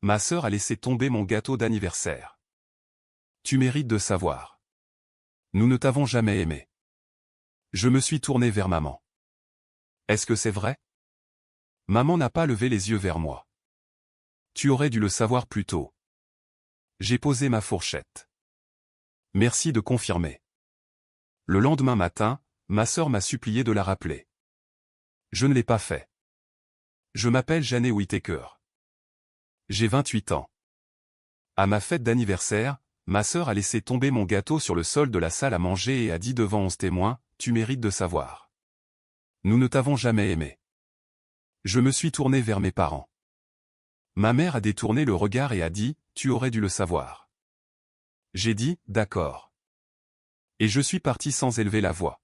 Ma sœur a laissé tomber mon gâteau d'anniversaire. Tu mérites de savoir. Nous ne t'avons jamais aimé. Je me suis tourné vers maman. Est-ce que c'est vrai? Maman n'a pas levé les yeux vers moi. Tu aurais dû le savoir plus tôt. J'ai posé ma fourchette. Merci de confirmer. Le lendemain matin, ma sœur m'a supplié de la rappeler. Je ne l'ai pas fait. Je m'appelle Janet Whittaker. J'ai 28 ans. À ma fête d'anniversaire, ma sœur a laissé tomber mon gâteau sur le sol de la salle à manger et a dit devant 11 témoins, « Tu mérites de savoir. Nous ne t'avons jamais aimé. » Je me suis tourné vers mes parents. Ma mère a détourné le regard et a dit, « Tu aurais dû le savoir. » J'ai dit, « D'accord. » Et je suis parti sans élever la voix.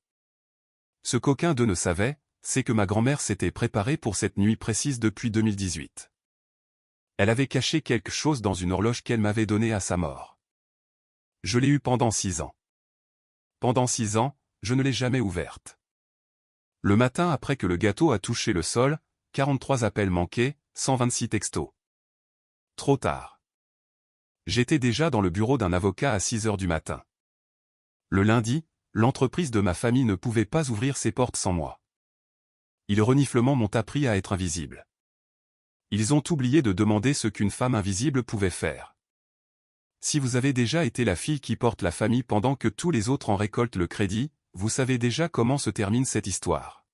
Ce qu'aucun d'eux ne savait, c'est que ma grand-mère s'était préparée pour cette nuit précise depuis 2018. Elle avait caché quelque chose dans une horloge qu'elle m'avait donnée à sa mort. Je l'ai eue pendant 6 ans. Pendant 6 ans, je ne l'ai jamais ouverte. Le matin après que le gâteau a touché le sol, 43 appels manqués, 126 textos. Trop tard. J'étais déjà dans le bureau d'un avocat à 6 heures du matin. Le lundi, l'entreprise de ma famille ne pouvait pas ouvrir ses portes sans moi. Ils reniflement m'ont appris à être invisible. Ils ont oublié de demander ce qu'une femme invisible pouvait faire. Si vous avez déjà été la fille qui porte la famille pendant que tous les autres en récoltent le crédit, vous savez déjà comment se termine cette histoire.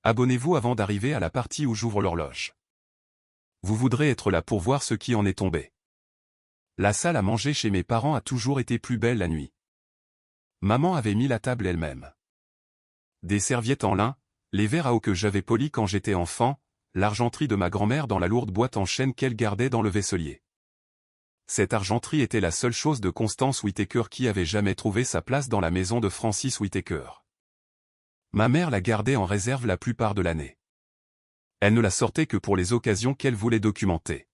Abonnez-vous avant d'arriver à la partie où j'ouvre l'horloge. Vous voudrez être là pour voir ce qui en est tombé. La salle à manger chez mes parents a toujours été plus belle la nuit. Maman avait mis la table elle-même. Des serviettes en lin, les verres à eau que j'avais polis quand j'étais enfant, l'argenterie de ma grand-mère dans la lourde boîte en chêne qu'elle gardait dans le vaisselier. Cette argenterie était la seule chose de Constance Whittaker qui avait jamais trouvé sa place dans la maison de Francis Whittaker. Ma mère la gardait en réserve la plupart de l'année. Elle ne la sortait que pour les occasions qu'elle voulait documenter.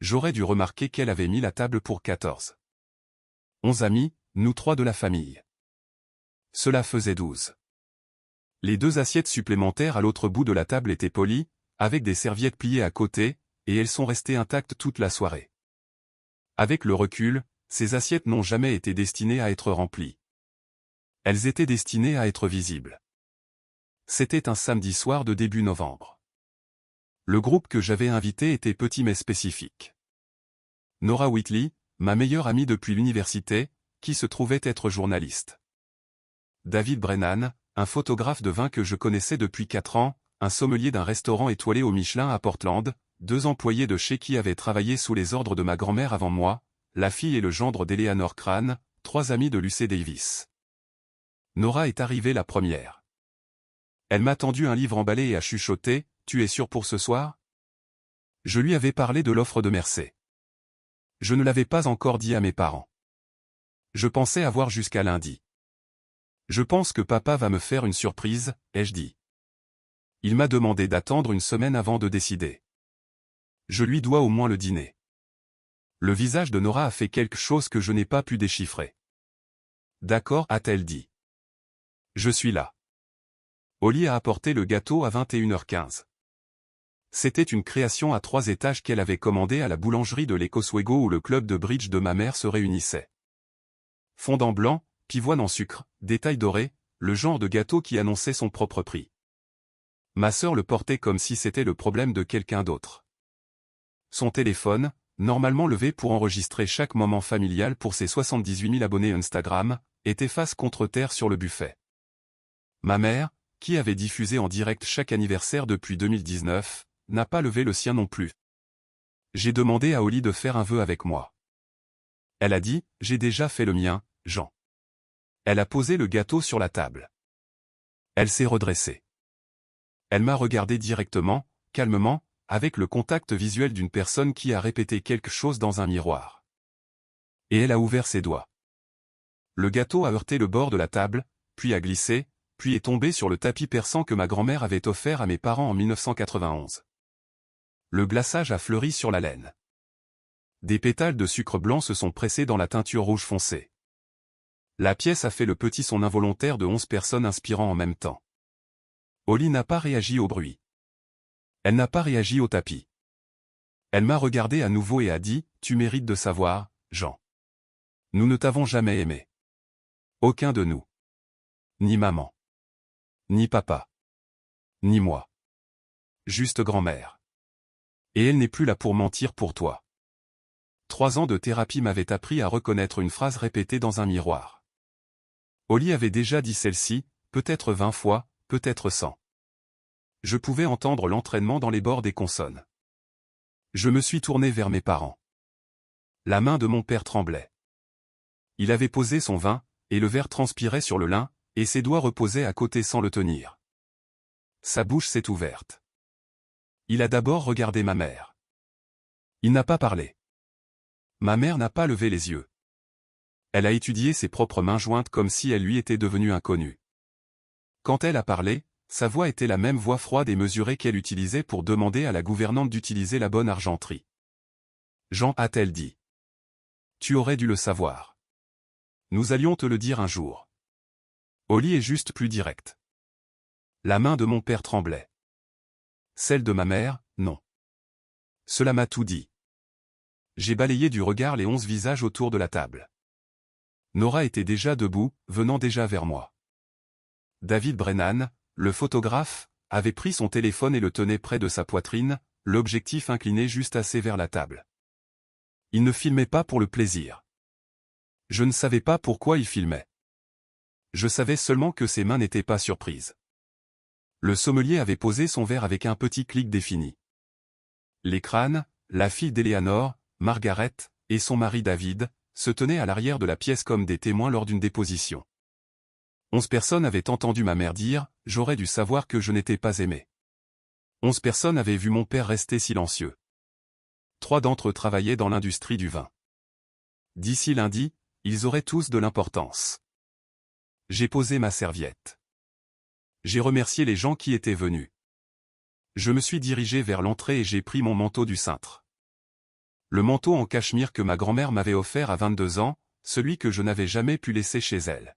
J'aurais dû remarquer qu'elle avait mis la table pour 14. 11 amis, nous 3 de la famille. Cela faisait 12. Les 2 assiettes supplémentaires à l'autre bout de la table étaient polies, avec des serviettes pliées à côté, et elles sont restées intactes toute la soirée. Avec le recul, ces assiettes n'ont jamais été destinées à être remplies. Elles étaient destinées à être visibles. C'était un samedi soir de début novembre. Le groupe que j'avais invité était petit mais spécifique. Nora Whitley, ma meilleure amie depuis l'université, qui se trouvait être journaliste. David Brennan, un photographe de vin que je connaissais depuis 4 ans, un sommelier d'un restaurant étoilé au Michelin à Portland, 2 employés de chez qui avaient travaillé sous les ordres de ma grand-mère avant moi, la fille et le gendre d'Eleanor Crane, 3 amis de Lucy Davis. Nora est arrivée la première. Elle m'a tendu un livre emballé et a chuchoté, « Tu es sûr pour ce soir ?» Je lui avais parlé de l'offre de Mercé. Je ne l'avais pas encore dit à mes parents. Je pensais avoir jusqu'à lundi. Je pense que papa va me faire une surprise, ai-je dit. Il m'a demandé d'attendre une semaine avant de décider. Je lui dois au moins le dîner. Le visage de Nora a fait quelque chose que je n'ai pas pu déchiffrer. D'accord, a-t-elle dit. Je suis là. Oli a apporté le gâteau à 21h15. C'était une création à 3 étages qu'elle avait commandée à la boulangerie de l'Ecoswego où le club de bridge de ma mère se réunissait. Fondant blanc, pivoine en sucre, détail doré, le genre de gâteau qui annonçait son propre prix. Ma sœur le portait comme si c'était le problème de quelqu'un d'autre. Son téléphone, normalement levé pour enregistrer chaque moment familial pour ses 78 000 abonnés Instagram, était face contre terre sur le buffet. Ma mère, qui avait diffusé en direct chaque anniversaire depuis 2019, n'a pas levé le sien non plus. J'ai demandé à Oli de faire un vœu avec moi. Elle a dit, j'ai déjà fait le mien, Jean. Elle a posé le gâteau sur la table. Elle s'est redressée. Elle m'a regardé directement, calmement, avec le contact visuel d'une personne qui a répété quelque chose dans un miroir. Et elle a ouvert ses doigts. Le gâteau a heurté le bord de la table, puis a glissé, puis est tombé sur le tapis persan que ma grand-mère avait offert à mes parents en 1991. Le glaçage a fleuri sur la laine. Des pétales de sucre blanc se sont pressés dans la teinture rouge foncée. La pièce a fait le petit son involontaire de 11 personnes inspirant en même temps. Oli n'a pas réagi au bruit. Elle n'a pas réagi au tapis. Elle m'a regardé à nouveau et a dit, « Tu mérites de savoir, Jean. Nous ne t'avons jamais aimé. Aucun de nous. Ni maman. Ni papa. Ni moi. Juste grand-mère. Et elle n'est plus là pour mentir pour toi. » 3 ans de thérapie m'avaient appris à reconnaître une phrase répétée dans un miroir. Oli avait déjà dit celle-ci, peut-être 20 fois, peut-être 100. Je pouvais entendre l'entraînement dans les bords des consonnes. Je me suis tourné vers mes parents. La main de mon père tremblait. Il avait posé son vin, et le verre transpirait sur le lin, et ses doigts reposaient à côté sans le tenir. Sa bouche s'est ouverte. Il a d'abord regardé ma mère. Il n'a pas parlé. Ma mère n'a pas levé les yeux. Elle a étudié ses propres mains jointes comme si elle lui était devenue inconnue. Quand elle a parlé, sa voix était la même voix froide et mesurée qu'elle utilisait pour demander à la gouvernante d'utiliser la bonne argenterie. Jean, a-t-elle dit. Tu aurais dû le savoir. Nous allions te le dire un jour. Oli est juste plus direct. La main de mon père tremblait. Celle de ma mère, non. Cela m'a tout dit. J'ai balayé du regard les 11 visages autour de la table. Nora était déjà debout, venant déjà vers moi. David Brennan, le photographe, avait pris son téléphone et le tenait près de sa poitrine, l'objectif incliné juste assez vers la table. Il ne filmait pas pour le plaisir. Je ne savais pas pourquoi il filmait. Je savais seulement que ses mains n'étaient pas surprises. Le sommelier avait posé son verre avec un petit clic défini. Les crânes, la fille d'Eleanor, Margaret, et son mari David, se tenaient à l'arrière de la pièce comme des témoins lors d'une déposition. 11 personnes avaient entendu ma mère dire « J'aurais dû savoir que je n'étais pas aimé ». 11 personnes avaient vu mon père rester silencieux. 3 d'entre eux travaillaient dans l'industrie du vin. D'ici lundi, ils auraient tous de l'importance. J'ai posé ma serviette. J'ai remercié les gens qui étaient venus. Je me suis dirigé vers l'entrée et j'ai pris mon manteau du cintre. Le manteau en cachemire que ma grand-mère m'avait offert à 22 ans, celui que je n'avais jamais pu laisser chez elle.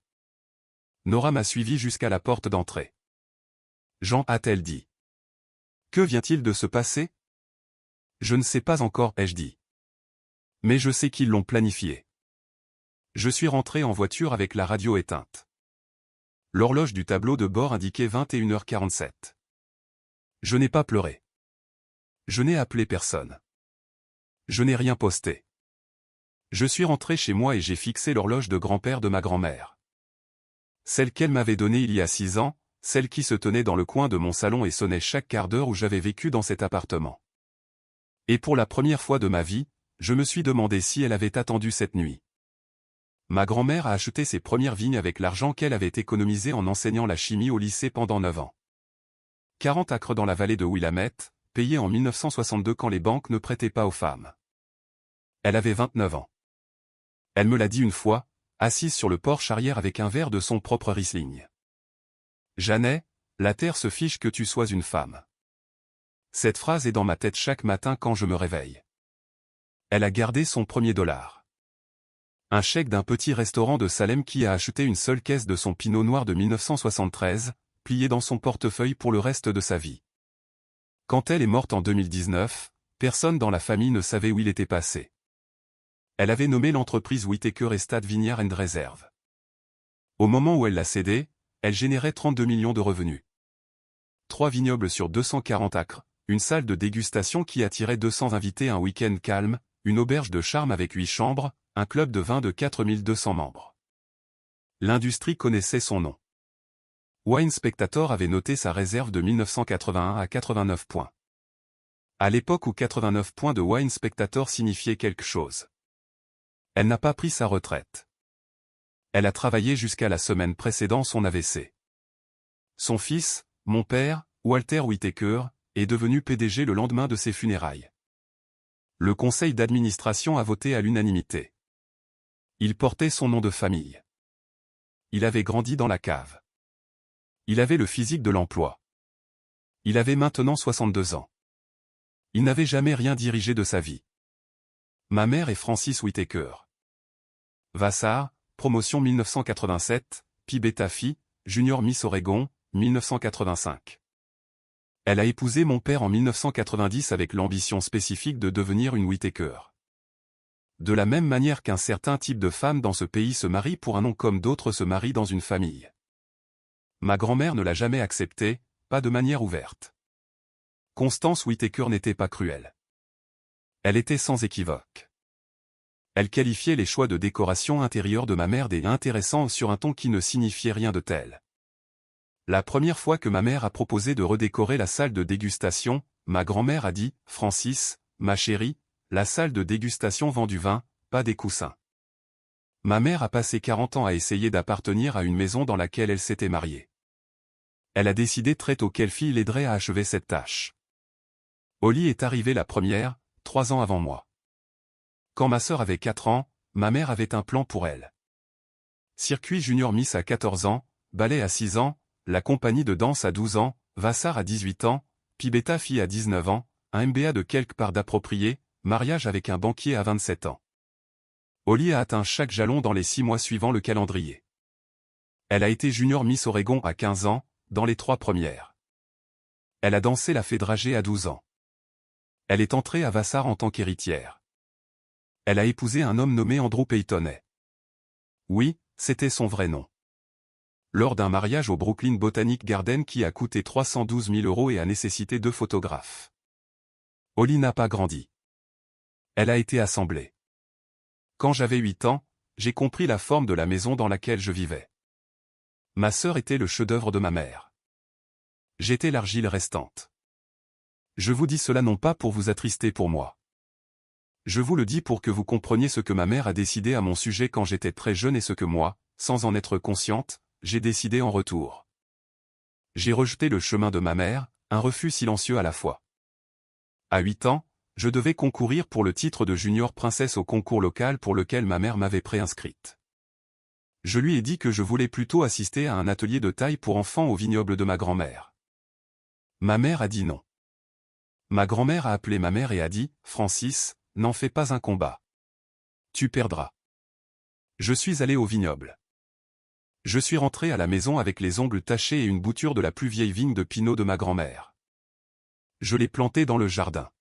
Nora m'a suivi jusqu'à la porte d'entrée. Jean, a-t-elle dit. Que vient-il de se passer? Je ne sais pas encore, ai-je dit. Mais je sais qu'ils l'ont planifié. Je suis rentré en voiture avec la radio éteinte. L'horloge du tableau de bord indiquait 21h47. Je n'ai pas pleuré. Je n'ai appelé personne. Je n'ai rien posté. Je suis rentré chez moi et j'ai fixé l'horloge de grand-père de ma grand-mère. Celle qu'elle m'avait donnée il y a 6 ans, celle qui se tenait dans le coin de mon salon et sonnait chaque quart d'heure où j'avais vécu dans cet appartement. Et pour la première fois de ma vie, je me suis demandé si elle avait attendu cette nuit. Ma grand-mère a acheté ses premières vignes avec l'argent qu'elle avait économisé en enseignant la chimie au lycée pendant 9 ans. 40 acres dans la vallée de Willamette, payés en 1962 quand les banques ne prêtaient pas aux femmes. Elle avait 29 ans. Elle me l'a dit une fois, assise sur le porche arrière avec un verre de son propre Riesling. Jeannet, la terre se fiche que tu sois une femme. Cette phrase est dans ma tête chaque matin quand je me réveille. Elle a gardé son premier $. Un chèque d'un petit restaurant de Salem qui a acheté une seule caisse de son pinot noir de 1973, plié dans son portefeuille pour le reste de sa vie. Quand elle est morte en 2019, personne dans la famille ne savait où il était passé. Elle avait nommé l'entreprise Whitaker Estate Vineyard and Reserve. Au moment où elle l'a cédée, elle générait 32 millions de revenus. 3 vignobles sur 240 acres, une salle de dégustation qui attirait 200 invités un week-end calme, une auberge de charme avec 8 chambres, un club de vin de 4200 membres. L'industrie connaissait son nom. Wine Spectator avait noté sa réserve de 1981 à 89 points. À l'époque où 89 points de Wine Spectator signifiaient quelque chose. Elle n'a pas pris sa retraite. Elle a travaillé jusqu'à la semaine précédant son AVC. Son fils, mon père, Walter Whitaker, est devenu PDG le lendemain de ses funérailles. Le conseil d'administration a voté à l'unanimité. Il portait son nom de famille. Il avait grandi dans la cave. Il avait le physique de l'emploi. Il avait maintenant 62 ans. Il n'avait jamais rien dirigé de sa vie. Ma mère est Francis Whitaker. Vassar, promotion 1987, Pi Beta Phi, Junior Miss Oregon, 1985. Elle a épousé mon père en 1990 avec l'ambition spécifique de devenir une Whittaker. De la même manière qu'un certain type de femme dans ce pays se marie pour un nom comme d'autres se marient dans une famille. Ma grand-mère ne l'a jamais accepté, pas de manière ouverte. Constance Whittaker n'était pas cruelle. Elle était sans équivoque. Elle qualifiait les choix de décoration intérieure de ma mère des intéressants sur un ton qui ne signifiait rien de tel. La première fois que ma mère a proposé de redécorer la salle de dégustation, ma grand-mère a dit « Francis, ma chérie, la salle de dégustation vend du vin, pas des coussins. » Ma mère a passé 40 ans à essayer d'appartenir à une maison dans laquelle elle s'était mariée. Elle a décidé très tôt quelle fille l'aiderait à achever cette tâche. Holly est arrivée la première, 3 ans avant moi. Quand ma sœur avait 4 ans, ma mère avait un plan pour elle. Circuit Junior Miss à 14 ans, ballet à 6 ans, la compagnie de danse à 12 ans, Vassar à 18 ans, Pibetta fille à 19 ans, un MBA de quelque part d'approprié, mariage avec un banquier à 27 ans. Holly a atteint chaque jalon dans les 6 mois suivant le calendrier. Elle a été Junior Miss Oregon à 15 ans, dans les 3 premières. Elle a dansé la fée dragée à 12 ans. Elle est entrée à Vassar en tant qu'héritière. Elle a épousé un homme nommé Andrew Paytonnet. Oui, c'était son vrai nom. Lors d'un mariage au Brooklyn Botanic Garden qui a coûté 312 000 € et a nécessité 2 photographes. Holly n'a pas grandi. Elle a été assemblée. Quand j'avais 8 ans, j'ai compris la forme de la maison dans laquelle je vivais. Ma sœur était le chef-d'œuvre de ma mère. J'étais l'argile restante. Je vous dis cela non pas pour vous attrister pour moi. Je vous le dis pour que vous compreniez ce que ma mère a décidé à mon sujet quand j'étais très jeune et ce que moi, sans en être consciente, j'ai décidé en retour. J'ai rejeté le chemin de ma mère, un refus silencieux à la fois. À 8 ans, je devais concourir pour le titre de junior princesse au concours local pour lequel ma mère m'avait préinscrite. Je lui ai dit que je voulais plutôt assister à un atelier de taille pour enfants au vignoble de ma grand-mère. Ma mère a dit non. Ma grand-mère a appelé ma mère et a dit « Francis, n'en fais pas un combat. Tu perdras. » Je suis allé au vignoble. Je suis rentré à la maison avec les ongles tachés et une bouture de la plus vieille vigne de pinot de ma grand-mère. Je l'ai plantée dans le jardin.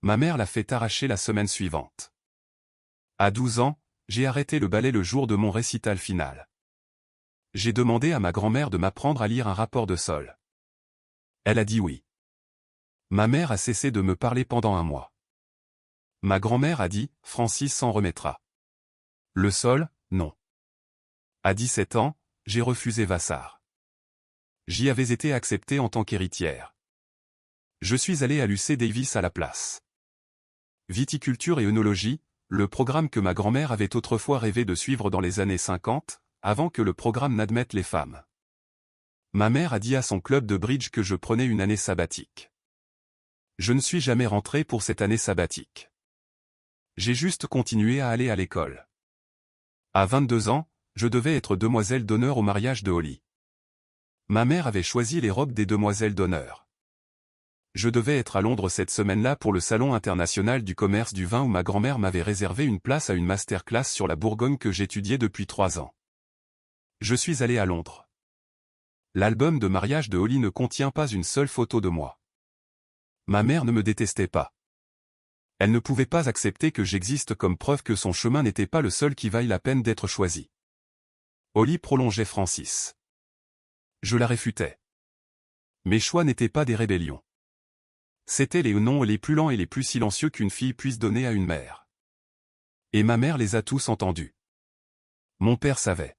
Ma mère l'a fait arracher la semaine suivante. À 12 ans, j'ai arrêté le ballet le jour de mon récital final. J'ai demandé à ma grand-mère de m'apprendre à lire un rapport de sol. Elle a dit oui. Ma mère a cessé de me parler pendant un mois. Ma grand-mère a dit « Francis s'en remettra. » Le sol, non. À 17 ans, j'ai refusé Vassar. J'y avais été acceptée en tant qu'héritière. Je suis allé à l'UC Davis à la place. Viticulture et œnologie, le programme que ma grand-mère avait autrefois rêvé de suivre dans les années 50, avant que le programme n'admette les femmes. Ma mère a dit à son club de bridge que je prenais une année sabbatique. Je ne suis jamais rentré pour cette année sabbatique. J'ai juste continué à aller à l'école. À 22 ans, je devais être demoiselle d'honneur au mariage de Holly. Ma mère avait choisi les robes des demoiselles d'honneur. Je devais être à Londres cette semaine-là pour le Salon international du commerce du vin où ma grand-mère m'avait réservé une place à une masterclass sur la Bourgogne que j'étudiais depuis 3 ans. Je suis allé à Londres. L'album de mariage de Holly ne contient pas une seule photo de moi. Ma mère ne me détestait pas. Elle ne pouvait pas accepter que j'existe comme preuve que son chemin n'était pas le seul qui vaille la peine d'être choisi. Holly prolongeait Francis. Je la réfutais. Mes choix n'étaient pas des rébellions. C'étaient les noms les plus lents et les plus silencieux qu'une fille puisse donner à une mère. Et ma mère les a tous entendus. Mon père savait.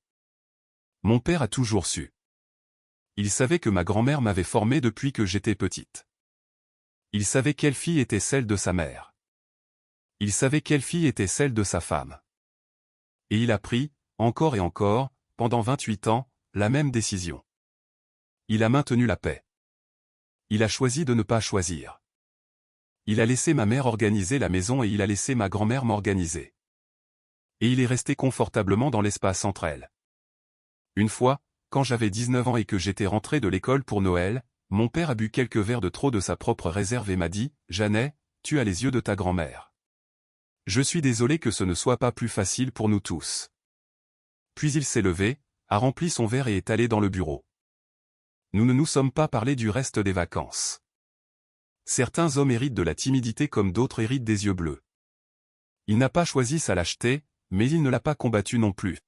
Mon père a toujours su. Il savait que ma grand-mère m'avait formé depuis que j'étais petite. Il savait quelle fille était celle de sa mère. Il savait quelle fille était celle de sa femme. Et il a pris, encore et encore, pendant 28 ans, la même décision. Il a maintenu la paix. Il a choisi de ne pas choisir. Il a laissé ma mère organiser la maison et il a laissé ma grand-mère m'organiser. Et il est resté confortablement dans l'espace entre elles. Une fois, quand j'avais 19 ans et que j'étais rentré de l'école pour Noël, mon père a bu quelques verres de trop de sa propre réserve et m'a dit « Jeannet, tu as les yeux de ta grand-mère. Je suis désolé que ce ne soit pas plus facile pour nous tous. » Puis il s'est levé, a rempli son verre et est allé dans le bureau. Nous ne nous sommes pas parlé du reste des vacances. Certains hommes héritent de la timidité comme d'autres héritent des yeux bleus. Il n'a pas choisi sa lâcheté, mais il ne l'a pas combattue non plus.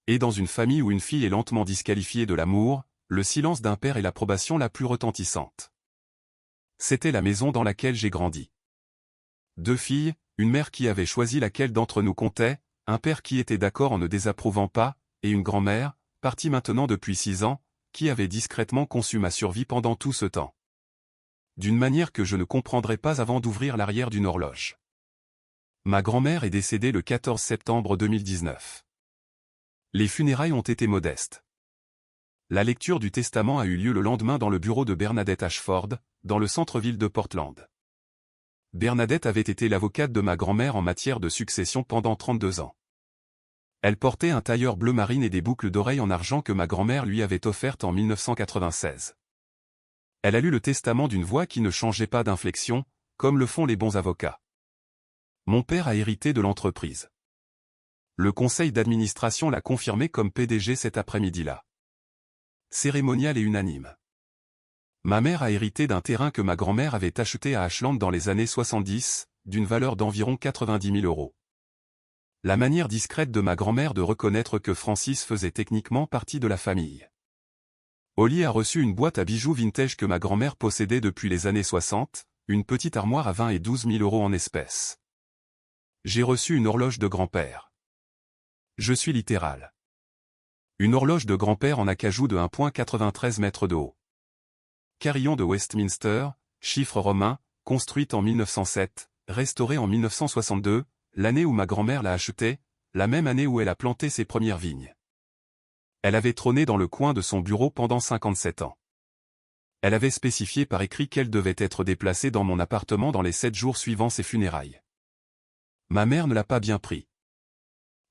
Et dans une famille où une fille est lentement disqualifiée de l'amour, le silence d'un père est l'approbation la plus retentissante. C'était la maison dans laquelle j'ai grandi. 2 filles, une mère qui avait choisi laquelle d'entre nous comptait, un père qui était d'accord en ne désapprouvant pas, et une grand-mère, partie maintenant depuis 6 ans, qui avait discrètement conçu ma survie pendant tout ce temps. D'une manière que je ne comprendrai pas avant d'ouvrir l'arrière d'une horloge. Ma grand-mère est décédée le 14 septembre 2019. Les funérailles ont été modestes. La lecture du testament a eu lieu le lendemain dans le bureau de Bernadette Ashford, dans le centre-ville de Portland. Bernadette avait été l'avocate de ma grand-mère en matière de succession pendant 32 ans. Elle portait un tailleur bleu marine et des boucles d'oreilles en argent que ma grand-mère lui avait offertes en 1996. Elle a lu le testament d'une voix qui ne changeait pas d'inflexion, comme le font les bons avocats. Mon père a hérité de l'entreprise. Le conseil d'administration l'a confirmé comme PDG cet après-midi-là. Cérémonial et unanime. Ma mère a hérité d'un terrain que ma grand-mère avait acheté à Ashland dans les années 70, d'une valeur d'environ 90 000 €. La manière discrète de ma grand-mère de reconnaître que Francis faisait techniquement partie de la famille. Holly a reçu une boîte à bijoux vintage que ma grand-mère possédait depuis les années 60, une petite armoire à 20 et 12 000 € en espèces. J'ai reçu une horloge de grand-père. Je suis littéral. Une horloge de grand-père en acajou de 1,93 m de haut. Carillon de Westminster, chiffre romain, construite en 1907, restaurée en 1962, l'année où ma grand-mère l'a achetée, la même année où elle a planté ses premières vignes. Elle avait trôné dans le coin de son bureau pendant 57 ans. Elle avait spécifié par écrit qu'elle devait être déplacée dans mon appartement dans les 7 jours suivant ses funérailles. Ma mère ne l'a pas bien pris.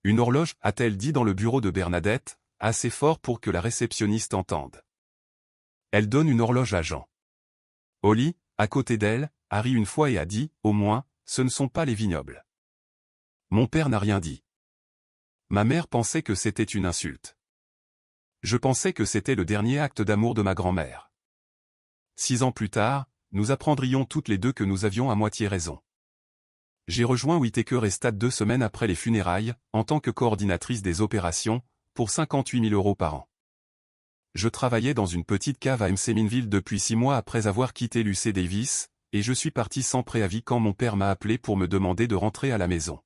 Une horloge, a-t-elle dit dans le bureau de Bernadette, assez fort pour que la réceptionniste entende. Elle donne une horloge à Jean. Holly, à côté d'elle, a ri une fois et a dit, au moins, ce ne sont pas les vignobles. Mon père n'a rien dit. Ma mère pensait que c'était une insulte. Je pensais que c'était le dernier acte d'amour de ma grand-mère. 6 ans plus tard, nous apprendrions toutes les deux que nous avions à moitié raison. J'ai rejoint Whittaker Estate 2 semaines après les funérailles, en tant que coordinatrice des opérations, pour 58 000 € par an. Je travaillais dans une petite cave à Mseminville depuis 6 mois après avoir quitté l'UC Davis, et je suis parti sans préavis quand mon père m'a appelé pour me demander de rentrer à la maison.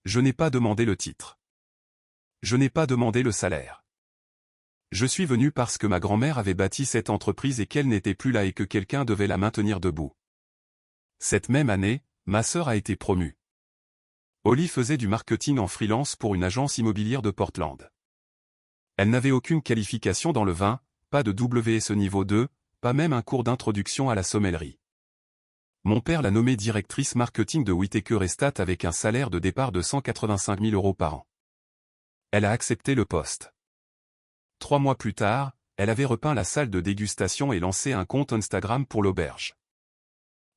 Je n'ai pas demandé le titre. Je n'ai pas demandé le salaire. Je suis venu parce que ma grand-mère avait bâti cette entreprise et qu'elle n'était plus là et que quelqu'un devait la maintenir debout. Cette même année, ma sœur a été promue. Holly faisait du marketing en freelance pour une agence immobilière de Portland. Elle n'avait aucune qualification dans le vin, pas de WSE niveau 2, pas même un cours d'introduction à la sommellerie. Mon père l'a nommée directrice marketing de Whittaker Estate avec un salaire de départ de 185 000 € par an. Elle a accepté le poste. 3 mois plus tard, elle avait repeint la salle de dégustation et lancé un compte Instagram pour l'auberge.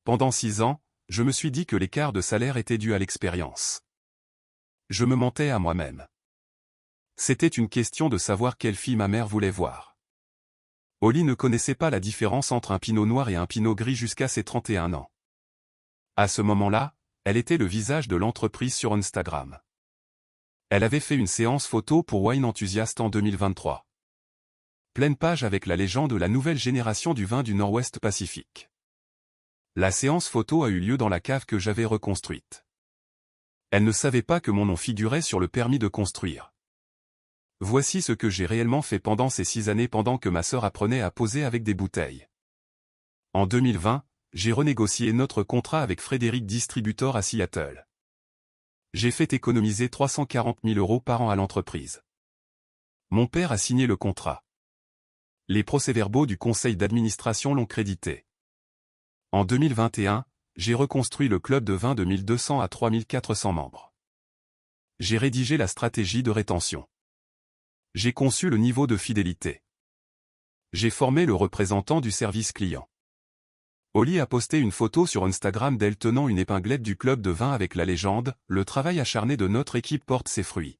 Pendant 6 ans, je me suis dit que l'écart de salaire était dû à l'expérience. Je me mentais à moi-même. C'était une question de savoir quelle fille ma mère voulait voir. Holly ne connaissait pas la différence entre un pinot noir et un pinot gris jusqu'à ses 31 ans. À ce moment-là, elle était le visage de l'entreprise sur Instagram. Elle avait fait une séance photo pour Wine Enthusiast en 2023. Pleine page avec la légende de la nouvelle génération du vin du Nord-Ouest Pacifique. La séance photo a eu lieu dans la cave que j'avais reconstruite. Elle ne savait pas que mon nom figurait sur le permis de construire. Voici ce que j'ai réellement fait pendant ces 6 années pendant que ma sœur apprenait à poser avec des bouteilles. En 2020, j'ai renégocié notre contrat avec Frédéric Distributor à Seattle. J'ai fait économiser 340 000 € par an à l'entreprise. Mon père a signé le contrat. Les procès-verbaux du conseil d'administration l'ont crédité. En 2021, j'ai reconstruit le club de vin de 1200 à 3400 membres. J'ai rédigé la stratégie de rétention. J'ai conçu le niveau de fidélité. J'ai formé le représentant du service client. Holly a posté une photo sur Instagram d'elle tenant une épinglette du club de vin avec la légende « Le travail acharné de notre équipe porte ses fruits ».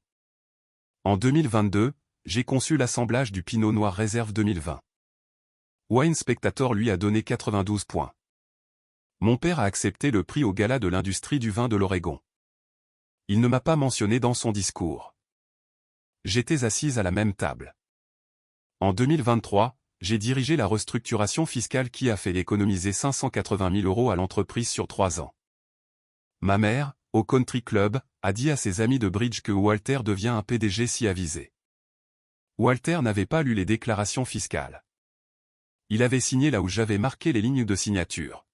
En 2022, j'ai conçu l'assemblage du Pinot Noir Réserve 2020. Wine Spectator lui a donné 92 points. Mon père a accepté le prix au gala de l'industrie du vin de l'Oregon. Il ne m'a pas mentionné dans son discours. J'étais assise à la même table. En 2023, j'ai dirigé la restructuration fiscale qui a fait économiser 580 000 € à l'entreprise sur 3 ans. Ma mère, au Country Club, a dit à ses amis de bridge que Walter devient un PDG si avisé. Walter n'avait pas lu les déclarations fiscales. Il avait signé là où j'avais marqué les lignes de signature.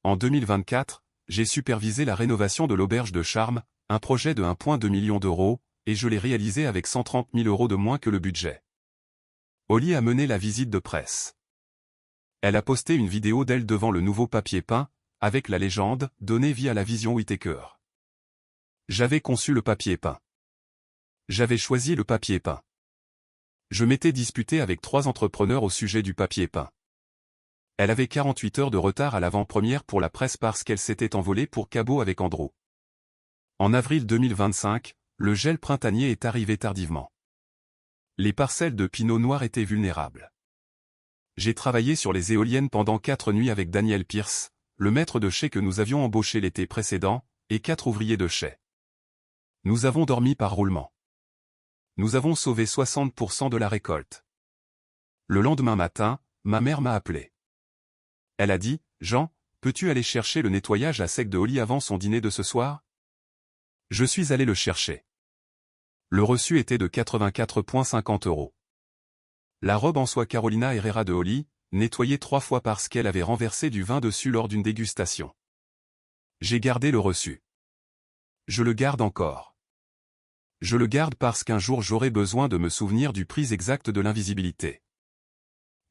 En 2024, j'ai supervisé la rénovation de l'auberge de Charme, un projet de 1,2 million d'euros, et je l'ai réalisé avec 130 000 € de moins que le budget. Holly a mené la visite de presse. Elle a posté une vidéo d'elle devant le nouveau papier peint, avec la légende, donnée via la vision Whittaker. J'avais conçu le papier peint. J'avais choisi le papier peint. Je m'étais disputé avec 3 entrepreneurs au sujet du papier peint. Elle avait 48 heures de retard à l'avant-première pour la presse parce qu'elle s'était envolée pour Cabo avec Andrew. En avril 2025, le gel printanier est arrivé tardivement. Les parcelles de pinot noir étaient vulnérables. J'ai travaillé sur les éoliennes pendant 4 nuits avec Daniel Pierce, le maître de chai que nous avions embauché l'été précédent, et 4 ouvriers de chai. Nous avons dormi par roulement. Nous avons sauvé 60% de la récolte. Le lendemain matin, ma mère m'a appelé. Elle a dit, « Jean, peux-tu aller chercher le nettoyage à sec de Holly avant son dîner de ce soir ?» Je suis allé le chercher. Le reçu était de 84,50 €. La robe en soie Carolina Herrera de Holly, nettoyée 3 fois parce qu'elle avait renversé du vin dessus lors d'une dégustation. J'ai gardé le reçu. Je le garde encore. Je le garde parce qu'un jour j'aurai besoin de me souvenir du prix exact de l'invisibilité.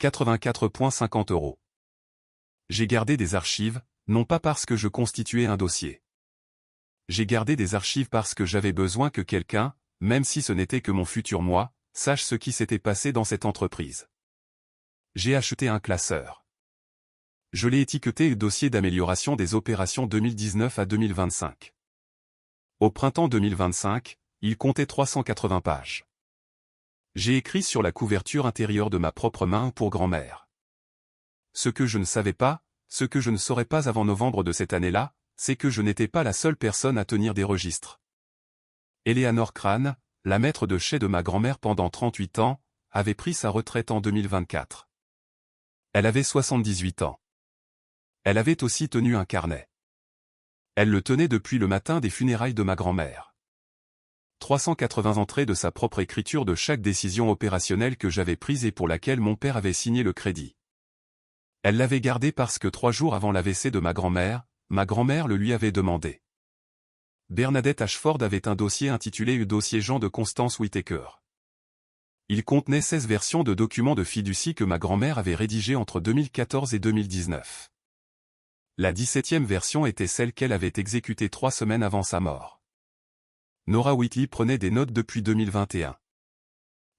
84,50 €. J'ai gardé des archives, non pas parce que je constituais un dossier. J'ai gardé des archives parce que j'avais besoin que quelqu'un, même si ce n'était que mon futur moi, sache ce qui s'était passé dans cette entreprise. J'ai acheté un classeur. Je l'ai étiqueté dossier d'amélioration des opérations 2019 à 2025. Au printemps 2025, il comptait 380 pages. J'ai écrit sur la couverture intérieure de ma propre main pour grand-mère. Ce que je ne savais pas, ce que je ne saurais pas avant novembre de cette année-là, c'est que je n'étais pas la seule personne à tenir des registres. Eleanor Crane, la maître de chai de ma grand-mère pendant 38 ans, avait pris sa retraite en 2024. Elle avait 78 ans. Elle avait aussi tenu un carnet. Elle le tenait depuis le matin des funérailles de ma grand-mère. 380 entrées de sa propre écriture de chaque décision opérationnelle que j'avais prise et pour laquelle mon père avait signé le crédit. Elle l'avait gardé parce que 3 jours avant l'AVC de ma grand-mère le lui avait demandé. Bernadette Ashford avait un dossier intitulé « Le dossier Jean de Constance Whittaker ». Il contenait 16 versions de documents de fiducie que ma grand-mère avait rédigés entre 2014 et 2019. La 17e version était celle qu'elle avait exécutée 3 semaines avant sa mort. Nora Whitley prenait des notes depuis 2021.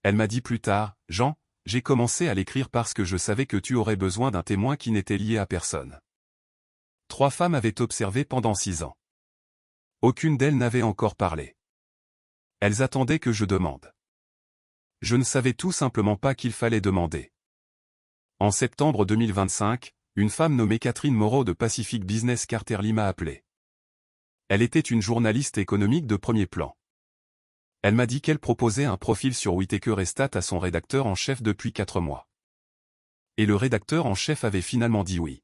Elle m'a dit plus tard, « Jean, j'ai commencé à l'écrire parce que je savais que tu aurais besoin d'un témoin qui n'était lié à personne. » 3 femmes avaient observé pendant 6 ans. Aucune d'elles n'avait encore parlé. Elles attendaient que je demande. Je ne savais tout simplement pas qu'il fallait demander. En septembre 2025, une femme nommée Catherine Moreau de Pacific Business Quarterly m'a appelé. Elle était une journaliste économique de premier plan. Elle m'a dit qu'elle proposait un profil sur Whittaker Estate à son rédacteur en chef depuis 4 mois. Et le rédacteur en chef avait finalement dit oui.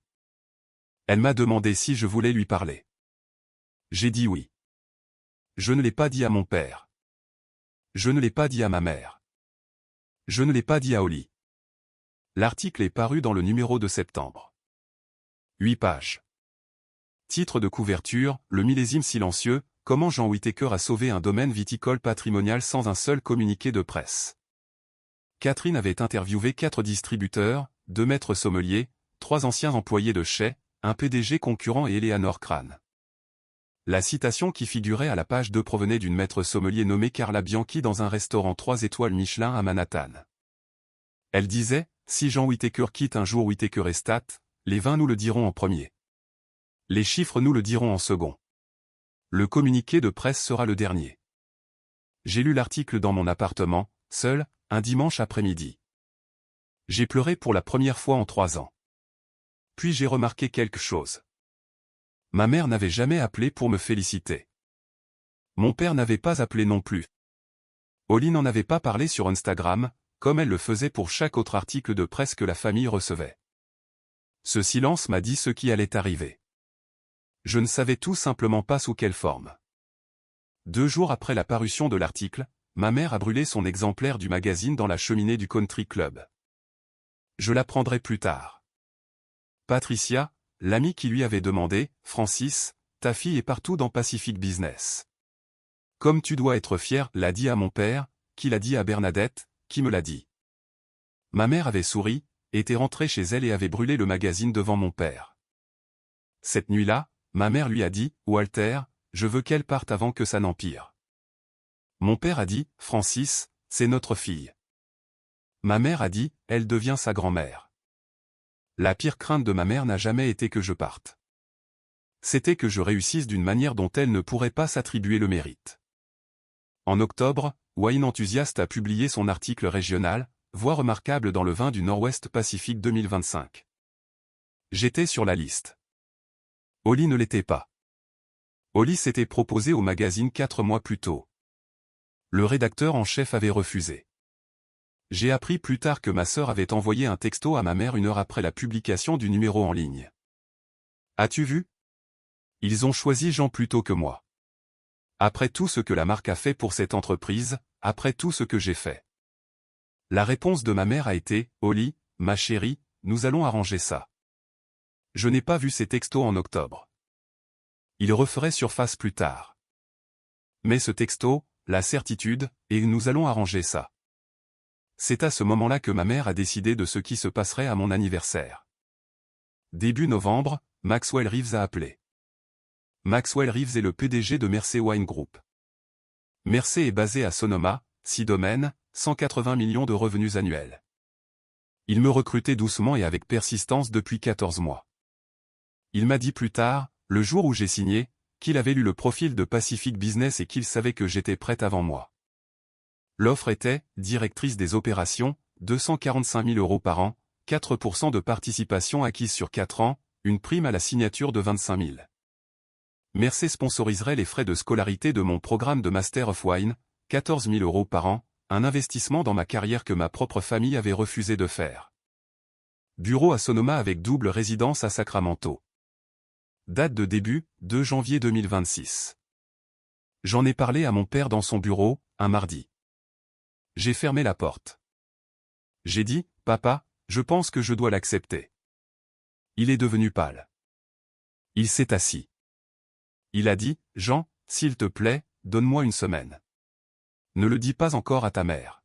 Elle m'a demandé si je voulais lui parler. J'ai dit oui. Je ne l'ai pas dit à mon père. Je ne l'ai pas dit à ma mère. Je ne l'ai pas dit à Holly. L'article est paru dans le numéro de septembre. 8 pages. Titre de couverture, le millésime silencieux, comment Jean Whittaker a sauvé un domaine viticole patrimonial sans un seul communiqué de presse. Catherine avait interviewé 4 distributeurs, 2 maîtres sommeliers, 3 anciens employés de chai, un PDG concurrent et Eleanor Crane. La citation qui figurait à la page 2 provenait d'une maître sommelier nommée Carla Bianchi dans un restaurant 3 étoiles Michelin à Manhattan. Elle disait, « Si Jean Whittaker quitte un jour Whittaker Estate, les vins nous le diront en premier. Les chiffres nous le diront en second. Le communiqué de presse sera le dernier. » J'ai lu l'article dans mon appartement, seul, un dimanche après-midi. J'ai pleuré pour la première fois en 3 ans. Puis j'ai remarqué quelque chose. Ma mère n'avait jamais appelé pour me féliciter. Mon père n'avait pas appelé non plus. Holly n'en avait pas parlé sur Instagram, comme elle le faisait pour chaque autre article de presse que la famille recevait. Ce silence m'a dit ce qui allait arriver. Je ne savais tout simplement pas sous quelle forme. 2 jours après la parution de l'article, ma mère a brûlé son exemplaire du magazine dans la cheminée du country club. Je l'apprendrai plus tard. Patricia, l'amie qui lui avait demandé, « Francis, ta fille est partout dans Pacific Business. Comme tu dois être fier », l'a dit à mon père, qui l'a dit à Bernadette, qui me l'a dit. Ma mère avait souri, était rentrée chez elle et avait brûlé le magazine devant mon père. Cette nuit-là, ma mère lui a dit, « Walter, je veux qu'elle parte avant que ça n'empire. » Mon père a dit, « Francis, c'est notre fille. » Ma mère a dit, « Elle devient sa grand-mère. » La pire crainte de ma mère n'a jamais été que je parte. C'était que je réussisse d'une manière dont elle ne pourrait pas s'attribuer le mérite. En octobre, Wine Enthusiast a publié son article régional, « Voix remarquable dans le vin du Nord-Ouest Pacifique 2025 ». J'étais sur la liste. Holly ne l'était pas. Holly s'était proposé au magazine 4 mois plus tôt. Le rédacteur en chef avait refusé. J'ai appris plus tard que ma sœur avait envoyé un texto à ma mère 1 heure après la publication du numéro en ligne. « As-tu vu ? Ils ont choisi Jean plutôt que moi. Après tout ce que la marque a fait pour cette entreprise, après tout ce que j'ai fait. » La réponse de ma mère a été, « Holly, ma chérie, nous allons arranger ça. » Je n'ai pas vu ces textos en octobre. Ils referaient surface plus tard. Mais ce texto, la certitude, et nous allons arranger ça. C'est à ce moment-là que ma mère a décidé de ce qui se passerait à mon anniversaire. Début novembre, Maxwell Reeves a appelé. Maxwell Reeves est le PDG de Mersey Wine Group. Mersey est basé à Sonoma, 6 domaines, 180 millions de revenus annuels. Il me recrutait doucement et avec persistance depuis 14 mois. Il m'a dit plus tard, le jour où j'ai signé, qu'il avait lu le profil de Pacific Business et qu'il savait que j'étais prête avant moi. L'offre était, directrice des opérations, 245 000 € par an, 4% de participation acquise sur 4 ans, une prime à la signature de 25 000. Mersey sponsoriserait les frais de scolarité de mon programme de Master of Wine, 14 000 € par an, un investissement dans ma carrière que ma propre famille avait refusé de faire. Bureau à Sonoma avec double résidence à Sacramento. Date de début, 2 janvier 2026. J'en ai parlé à mon père dans son bureau, un mardi. J'ai fermé la porte. J'ai dit, « Papa, je pense que je dois l'accepter. » Il est devenu pâle. Il s'est assis. Il a dit, « Jean, s'il te plaît, donne-moi 1 semaine. Ne le dis pas encore à ta mère. »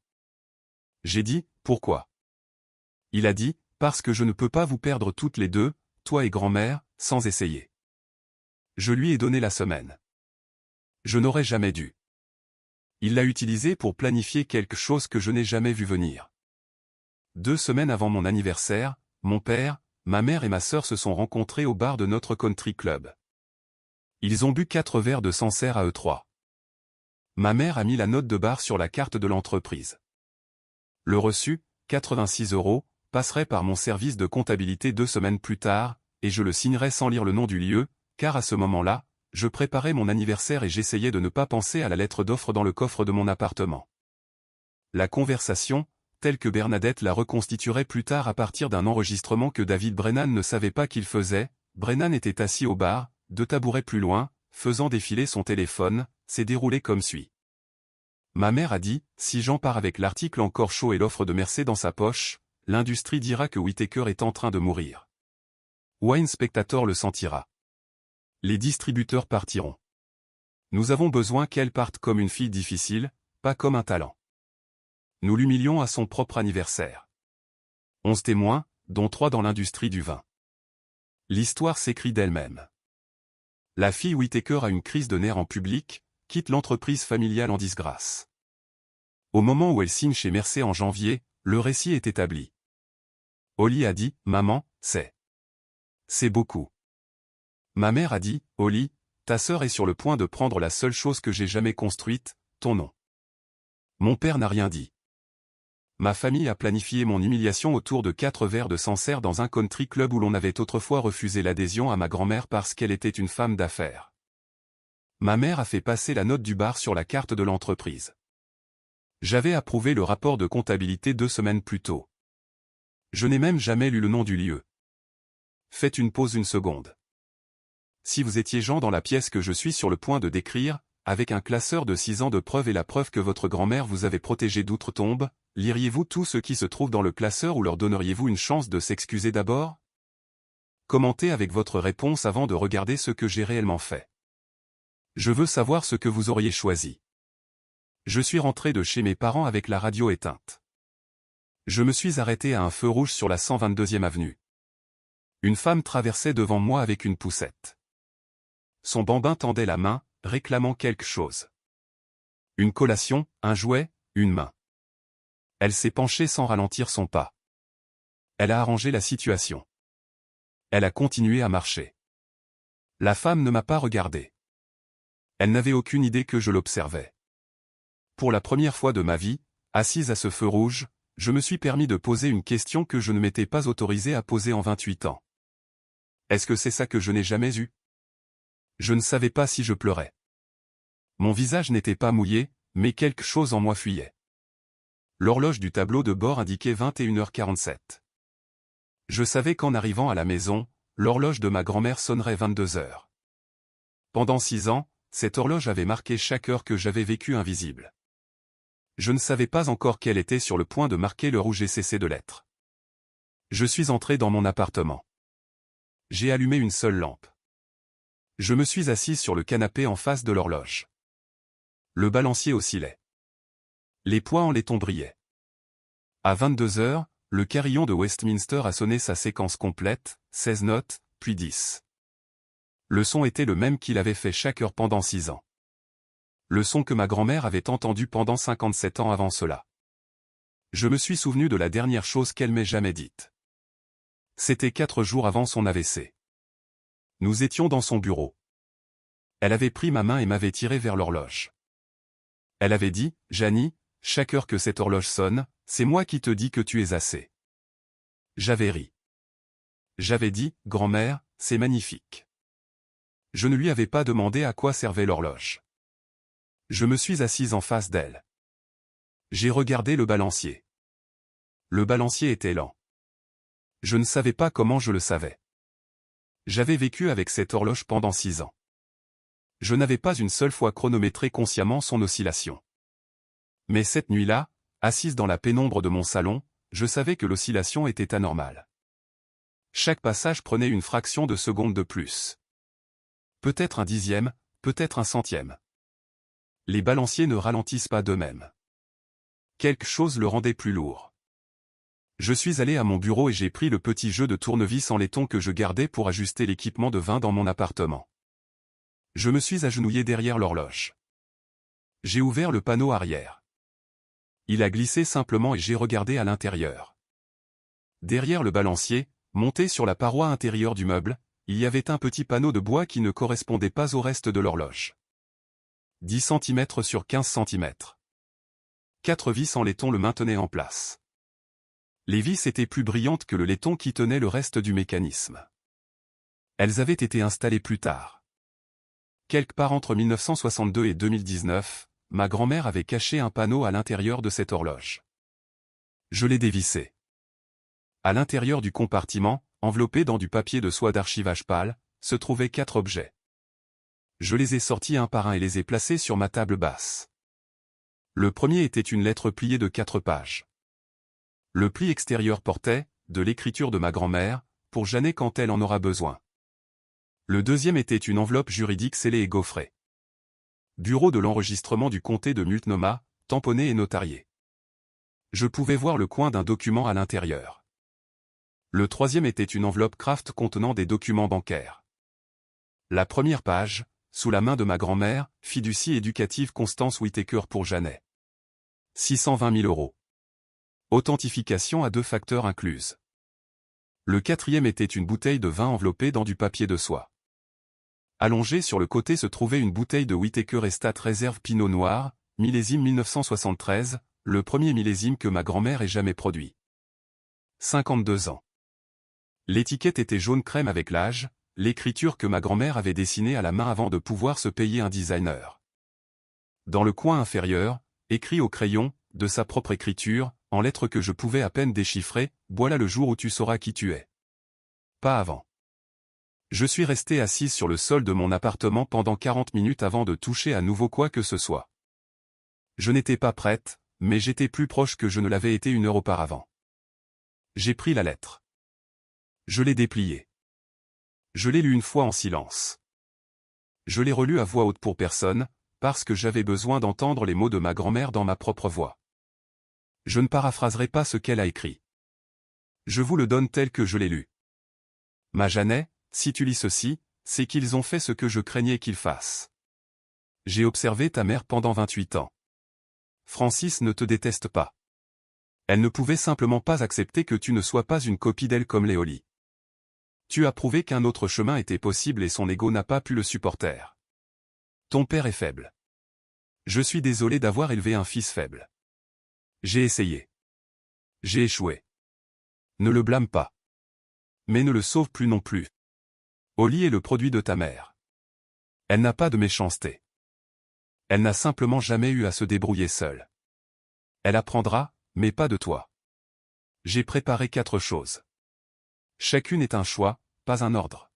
J'ai dit, « Pourquoi ?» Il a dit, « Parce que je ne peux pas vous perdre toutes les deux, toi et grand-mère, sans essayer. » Je lui ai donné la semaine. Je n'aurais jamais dû. Il l'a utilisé pour planifier quelque chose que je n'ai jamais vu venir. 2 semaines avant mon anniversaire, mon père, ma mère et ma sœur se sont rencontrés au bar de notre country club. Ils ont bu 4 verres de Sancerre à eux 3. Ma mère a mis la note de bar sur la carte de l'entreprise. Le reçu, 86 €, passerait par mon service de comptabilité 2 semaines plus tard, et je le signerais sans lire le nom du lieu, car à ce moment-là, je préparais mon anniversaire et j'essayais de ne pas penser à la lettre d'offre dans le coffre de mon appartement. La conversation, telle que Bernadette la reconstituerait plus tard à partir d'un enregistrement que David Brennan ne savait pas qu'il faisait, Brennan était assis au bar, 2 tabourets plus loin, faisant défiler son téléphone, s'est déroulée comme suit. Ma mère a dit, « Si Jean part avec l'article encore chaud et l'offre de Mersey dans sa poche, l'industrie dira que Whittaker est en train de mourir. Wine Spectator le sentira. Les distributeurs partiront. Nous avons besoin qu'elle parte comme une fille difficile, pas comme un talent. » Nous l'humilions à son propre anniversaire. 11 témoins, dont 3 dans l'industrie du vin. L'histoire s'écrit d'elle-même. La fille Whittaker a une crise de nerfs en public, quitte l'entreprise familiale en disgrâce. Au moment où elle signe chez Mersey en janvier, le récit est établi. Holly a dit, « Maman, c'est beaucoup. » Ma mère a dit, « Holly, ta sœur est sur le point de prendre la seule chose que j'ai jamais construite, ton nom. » Mon père n'a rien dit. Ma famille a planifié mon humiliation autour de 4 verres de Sancerre dans un country club où l'on avait autrefois refusé l'adhésion à ma grand-mère parce qu'elle était une femme d'affaires. Ma mère a fait passer la note du bar sur la carte de l'entreprise. J'avais approuvé le rapport de comptabilité 2 semaines plus tôt. Je n'ai même jamais lu le nom du lieu. Faites une pause une seconde. Si vous étiez Jean dans la pièce que je suis sur le point de décrire, avec un classeur de 6 ans de preuve et la preuve que votre grand-mère vous avait protégé d'outre-tombe, liriez-vous tout ce qui se trouve dans le classeur ou leur donneriez-vous une chance de s'excuser d'abord? Commentez avec votre réponse avant de regarder ce que j'ai réellement fait. Je veux savoir ce que vous auriez choisi. Je suis rentré de chez mes parents avec la radio éteinte. Je me suis arrêté à un feu rouge sur la 122e avenue. Une femme traversait devant moi avec une poussette. Son bambin tendait la main, réclamant quelque chose. Une collation, un jouet, une main. Elle s'est penchée sans ralentir son pas. Elle a arrangé la situation. Elle a continué à marcher. La femme ne m'a pas regardé. Elle n'avait aucune idée que je l'observais. Pour la première fois de ma vie, assise à ce feu rouge, je me suis permis de poser une question que je ne m'étais pas autorisé à poser en 28 ans. Est-ce que c'est ça que je n'ai jamais eu? Je ne savais pas si je pleurais. Mon visage n'était pas mouillé, mais quelque chose en moi fuyait. L'horloge du tableau de bord indiquait 21h47. Je savais qu'en arrivant à la maison, l'horloge de ma grand-mère sonnerait 22h. Pendant 6 ans, cette horloge avait marqué chaque heure que j'avais vécue invisible. Je ne savais pas encore qu'elle était sur le point de marquer l'heure où j'ai cessé de l'être. Je suis entré dans mon appartement. J'ai allumé une seule lampe. Je me suis assis sur le canapé en face de l'horloge. Le balancier oscillait. Les poids en laiton brillaient. À 22h, le carillon de Westminster a sonné sa séquence complète, 16 notes, puis 10. Le son était le même qu'il avait fait chaque heure pendant 6 ans. Le son que ma grand-mère avait entendu pendant 57 ans avant cela. Je me suis souvenu de la dernière chose qu'elle m'ait jamais dite. C'était 4 jours avant son AVC. Nous étions dans son bureau. Elle avait pris ma main et m'avait tiré vers l'horloge. Elle avait dit, « Janie, chaque heure que cette horloge sonne, c'est moi qui te dis que tu es assez. » J'avais ri. J'avais dit, « Grand-mère, c'est magnifique. » Je ne lui avais pas demandé à quoi servait l'horloge. Je me suis assise en face d'elle. J'ai regardé le balancier. Le balancier était lent. Je ne savais pas comment je le savais. J'avais vécu avec cette horloge pendant 6 ans. Je n'avais pas une seule fois chronométré consciemment son oscillation. Mais cette nuit-là, assise dans la pénombre de mon salon, je savais que l'oscillation était anormale. Chaque passage prenait une fraction de seconde de plus. Peut-être un dixième, peut-être un centième. Les balanciers ne ralentissent pas d'eux-mêmes. Quelque chose le rendait plus lourd. Je suis allé à mon bureau et j'ai pris le petit jeu de tournevis en laiton que je gardais pour ajuster l'équipement de vin dans mon appartement. Je me suis agenouillé derrière l'horloge. J'ai ouvert le panneau arrière. Il a glissé simplement et j'ai regardé à l'intérieur. Derrière le balancier, monté sur la paroi intérieure du meuble, il y avait un petit panneau de bois qui ne correspondait pas au reste de l'horloge. 10 cm sur 15 cm. 4 vis en laiton le maintenaient en place. Les vis étaient plus brillantes que le laiton qui tenait le reste du mécanisme. Elles avaient été installées plus tard. Quelque part entre 1962 et 2019, ma grand-mère avait caché un panneau à l'intérieur de cette horloge. Je l'ai dévissé. À l'intérieur du compartiment, enveloppé dans du papier de soie d'archivage pâle, se trouvaient 4 objets. Je les ai sortis un par un et les ai placés sur ma table basse. Le premier était une lettre pliée de 4 pages. Le pli extérieur portait, de l'écriture de ma grand-mère, pour Jeannet quand elle en aura besoin. Le deuxième était une enveloppe juridique scellée et gaufrée. Bureau de l'enregistrement du comté de Multnomah, tamponné et notarié. Je pouvais voir le coin d'un document à l'intérieur. Le troisième était une enveloppe Kraft contenant des documents bancaires. La première page, sous la main de ma grand-mère, fiducie éducative Constance Whittaker pour Jeannet. 620 000 €. Authentification à 2 facteurs incluse. Le quatrième était une bouteille de vin enveloppée dans du papier de soie. Allongée sur le côté se trouvait une bouteille de Whittaker Estate Réserve Pinot Noir, millésime 1973, le premier millésime que ma grand-mère ait jamais produit. 52 ans. L'étiquette était jaune crème avec l'âge, l'écriture que ma grand-mère avait dessinée à la main avant de pouvoir se payer un designer. Dans le coin inférieur, écrit au crayon, de sa propre écriture, en lettres que je pouvais à peine déchiffrer, voilà le jour où tu sauras qui tu es. Pas avant. Je suis resté assise sur le sol de mon appartement pendant 40 minutes avant de toucher à nouveau quoi que ce soit. Je n'étais pas prête, mais j'étais plus proche que je ne l'avais été 1 heure auparavant. J'ai pris la lettre. Je l'ai dépliée. Je l'ai lue une fois en silence. Je l'ai relue à voix haute pour personne, parce que j'avais besoin d'entendre les mots de ma grand-mère dans ma propre voix. Je ne paraphraserai pas ce qu'elle a écrit. Je vous le donne tel que je l'ai lu. Ma Jeannet, si tu lis ceci, c'est qu'ils ont fait ce que je craignais qu'ils fassent. J'ai observé ta mère pendant 28 ans. Francis ne te déteste pas. Elle ne pouvait simplement pas accepter que tu ne sois pas une copie d'elle comme Léolie. Tu as prouvé qu'un autre chemin était possible et son ego n'a pas pu le supporter. Ton père est faible. Je suis désolé d'avoir élevé un fils faible. J'ai essayé. J'ai échoué. Ne le blâme pas. Mais ne le sauve plus non plus. Oli est le produit de ta mère. Elle n'a pas de méchanceté. Elle n'a simplement jamais eu à se débrouiller seule. Elle apprendra, mais pas de toi. J'ai préparé 4 choses. Chacune est un choix, pas un ordre.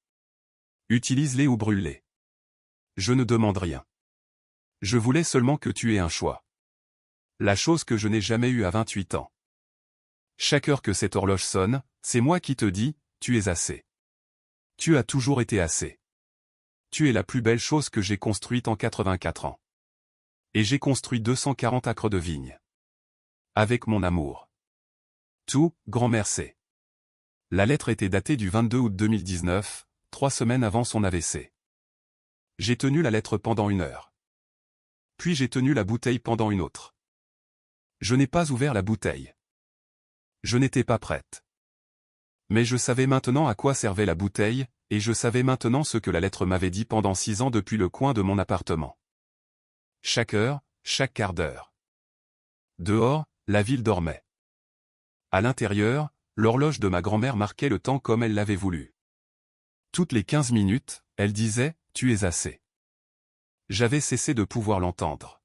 Utilise-les ou brûle-les. Je ne demande rien. Je voulais seulement que tu aies un choix. La chose que je n'ai jamais eue à 28 ans. Chaque heure que cette horloge sonne, c'est moi qui te dis, tu es assez. Tu as toujours été assez. Tu es la plus belle chose que j'ai construite en 84 ans. Et j'ai construit 240 acres de vignes. Avec mon amour. Tout, grand merci. La lettre était datée du 22 août 2019, 3 semaines avant son AVC. J'ai tenu la lettre pendant 1 heure. Puis j'ai tenu la bouteille pendant une autre. Je n'ai pas ouvert la bouteille. Je n'étais pas prête. Mais je savais maintenant à quoi servait la bouteille, et je savais maintenant ce que la lettre m'avait dit pendant 6 ans depuis le coin de mon appartement. Chaque heure, chaque quart d'heure. Dehors, la ville dormait. À l'intérieur, l'horloge de ma grand-mère marquait le temps comme elle l'avait voulu. Toutes les 15 minutes, elle disait, « Tu es assez ». J'avais cessé de pouvoir l'entendre.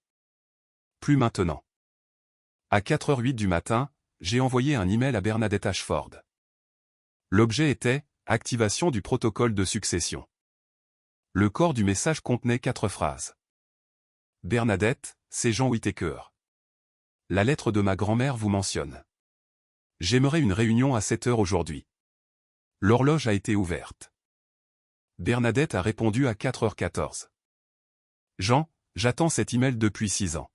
Plus maintenant. À 4h08 du matin, j'ai envoyé un email à Bernadette Ashford. L'objet était « Activation du protocole de succession ». Le corps du message contenait 4 phrases. Bernadette, c'est Jean Whittaker. La lettre de ma grand-mère vous mentionne. J'aimerais une réunion à 7h aujourd'hui. L'horloge a été ouverte. Bernadette a répondu à 4h14. Jean, j'attends cet email depuis 6 ans.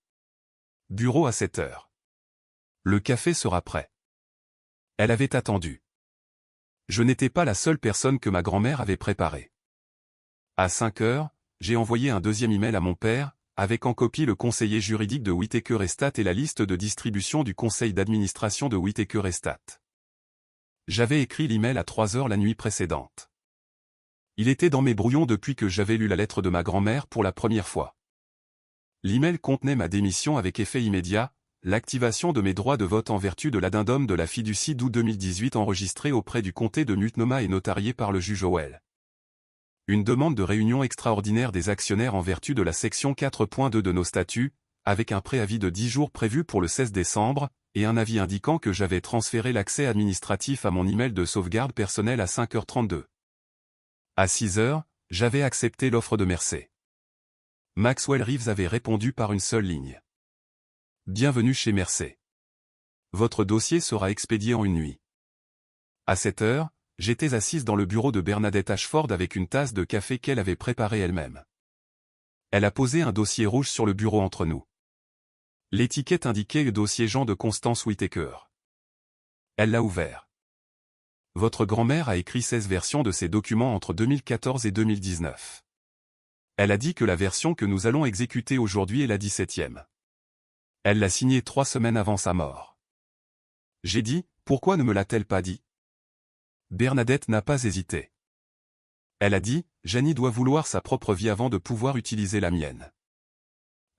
Bureau à 7h. Le café sera prêt. Elle avait attendu. Je n'étais pas la seule personne que ma grand-mère avait préparée. À 5h, j'ai envoyé un deuxième email à mon père, avec en copie le conseiller juridique de Whittaker Estate et la liste de distribution du conseil d'administration de Whittaker Estate. J'avais écrit l'email à 3h la nuit précédente. Il était dans mes brouillons depuis que j'avais lu la lettre de ma grand-mère pour la première fois. L'email contenait ma démission avec effet immédiat, l'activation de mes droits de vote en vertu de l'addendum de la fiducie d'août 2018 enregistré auprès du comté de Multnomah et notarié par le juge Howell. Une demande de réunion extraordinaire des actionnaires en vertu de la section 4.2 de nos statuts, avec un préavis de 10 jours prévu pour le 16 décembre, et un avis indiquant que j'avais transféré l'accès administratif à mon email de sauvegarde personnelle à 5h32. À 6h, j'avais accepté l'offre de Mercé. Maxwell Reeves avait répondu par une seule ligne. Bienvenue chez Mercé. Votre dossier sera expédié en une nuit. À 7h, j'étais assise dans le bureau de Bernadette Ashford avec une tasse de café qu'elle avait préparée elle-même. Elle a posé un dossier rouge sur le bureau entre nous. L'étiquette indiquait le dossier Jean de Constance Whittaker. Elle l'a ouvert. Votre grand-mère a écrit 16 versions de ces documents entre 2014 et 2019. Elle a dit que la version que nous allons exécuter aujourd'hui est la 17e. Elle l'a signée 3 semaines avant sa mort. J'ai dit, pourquoi ne me l'a-t-elle pas dit? Bernadette n'a pas hésité. Elle a dit, Janie doit vouloir sa propre vie avant de pouvoir utiliser la mienne.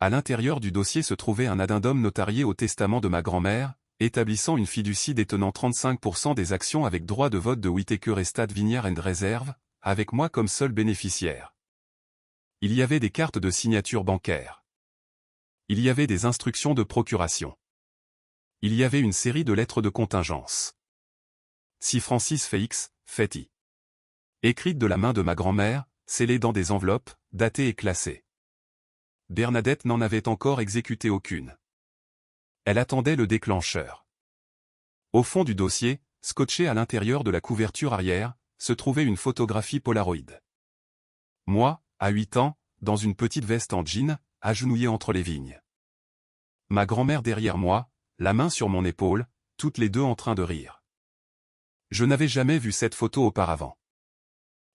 À l'intérieur du dossier se trouvait un addendum notarié au testament de ma grand-mère, établissant une fiducie détenant 35% des actions avec droit de vote de Whittaker Estate Vineyard and Reserve, avec moi comme seul bénéficiaire. Il y avait des cartes de signature bancaire. Il y avait des instructions de procuration. Il y avait une série de lettres de contingence. Si Francis fait X, fait Y. Écrites de la main de ma grand-mère, scellées dans des enveloppes, datées et classées. Bernadette n'en avait encore exécuté aucune. Elle attendait le déclencheur. Au fond du dossier, scotché à l'intérieur de la couverture arrière, se trouvait une photographie Polaroid. Moi, à 8 ans, dans une petite veste en jean, agenouillé entre les vignes. Ma grand-mère derrière moi, la main sur mon épaule, toutes les deux en train de rire. Je n'avais jamais vu cette photo auparavant.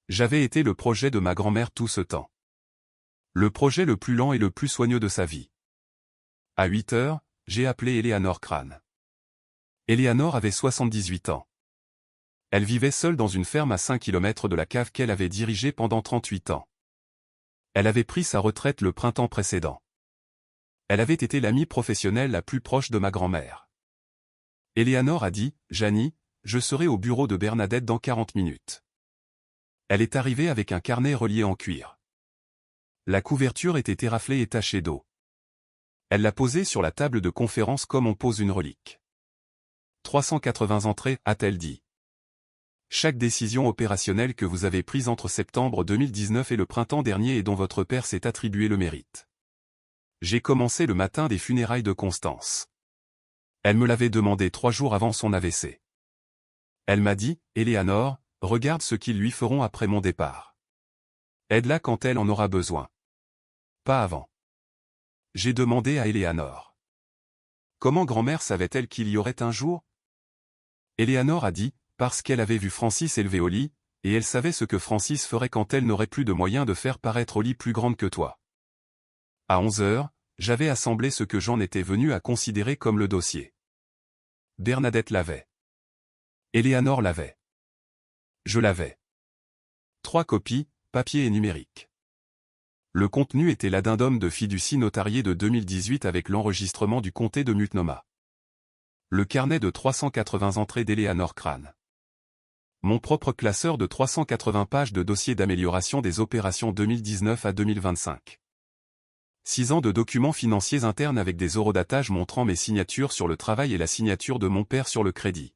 J'avais été le projet de ma grand-mère tout ce temps. Le projet le plus lent et le plus soigneux de sa vie. À 8 heures, j'ai appelé Eleanor Crane. Eleanor avait 78 ans. Elle vivait seule dans une ferme à 5 km de la cave qu'elle avait dirigée pendant 38 ans. Elle avait pris sa retraite le printemps précédent. Elle avait été l'amie professionnelle la plus proche de ma grand-mère. Eleanor a dit, « Janie, je serai au bureau de Bernadette dans 40 minutes. » Elle est arrivée avec un carnet relié en cuir. La couverture était éraflée et tachée d'eau. Elle l'a posé sur la table de conférence comme on pose une relique. 380 entrées, a-t-elle dit. Chaque décision opérationnelle que vous avez prise entre septembre 2019 et le printemps dernier et dont votre père s'est attribué le mérite. J'ai commencé le matin des funérailles de Constance. Elle me l'avait demandé 3 jours avant son AVC. Elle m'a dit, Eleanor, regarde ce qu'ils lui feront après mon départ. Aide-la quand elle en aura besoin. Pas avant. J'ai demandé à Eleanor. Comment grand-mère savait-elle qu'il y aurait un jour? Eleanor a dit, parce qu'elle avait vu Francis élevé au lit, et elle savait ce que Francis ferait quand elle n'aurait plus de moyens de faire paraître au lit plus grande que toi. À 11 heures, j'avais assemblé ce que j'en étais venu à considérer comme le dossier. Bernadette l'avait. Eleanor l'avait. Je l'avais. 3 copies, papier et numérique. Le contenu était l'addendum de fiducie notarié de 2018 avec l'enregistrement du comté de Multnomah. Le carnet de 380 entrées d'Eleanor Crane. Mon propre classeur de 380 pages de dossier d'amélioration des opérations 2019 à 2025. 6 ans de documents financiers internes avec des eurodatages montrant mes signatures sur le travail et la signature de mon père sur le crédit.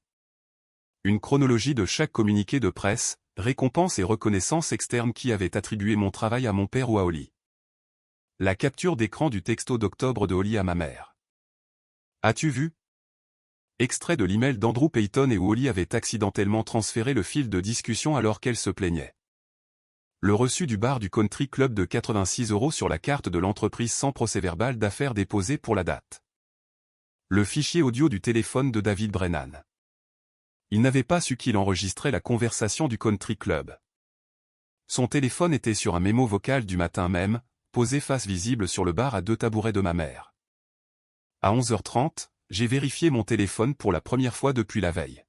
Une chronologie de chaque communiqué de presse, récompense et reconnaissance externe qui avait attribué mon travail à mon père ou à Holly. La capture d'écran du texto d'octobre de Holly à ma mère. As-tu vu? Extrait de l'email d'Andrew Payton et où Holly avait accidentellement transféré le fil de discussion alors qu'elle se plaignait. Le reçu du bar du Country Club de 86 € sur la carte de l'entreprise sans procès-verbal d'affaires déposé pour la date. Le fichier audio du téléphone de David Brennan. Il n'avait pas su qu'il enregistrait la conversation du Country Club. Son téléphone était sur un mémo vocal du matin même, posé face visible sur le bar à 2 tabourets de ma mère. À 11h30, j'ai vérifié mon téléphone pour la première fois depuis la veille.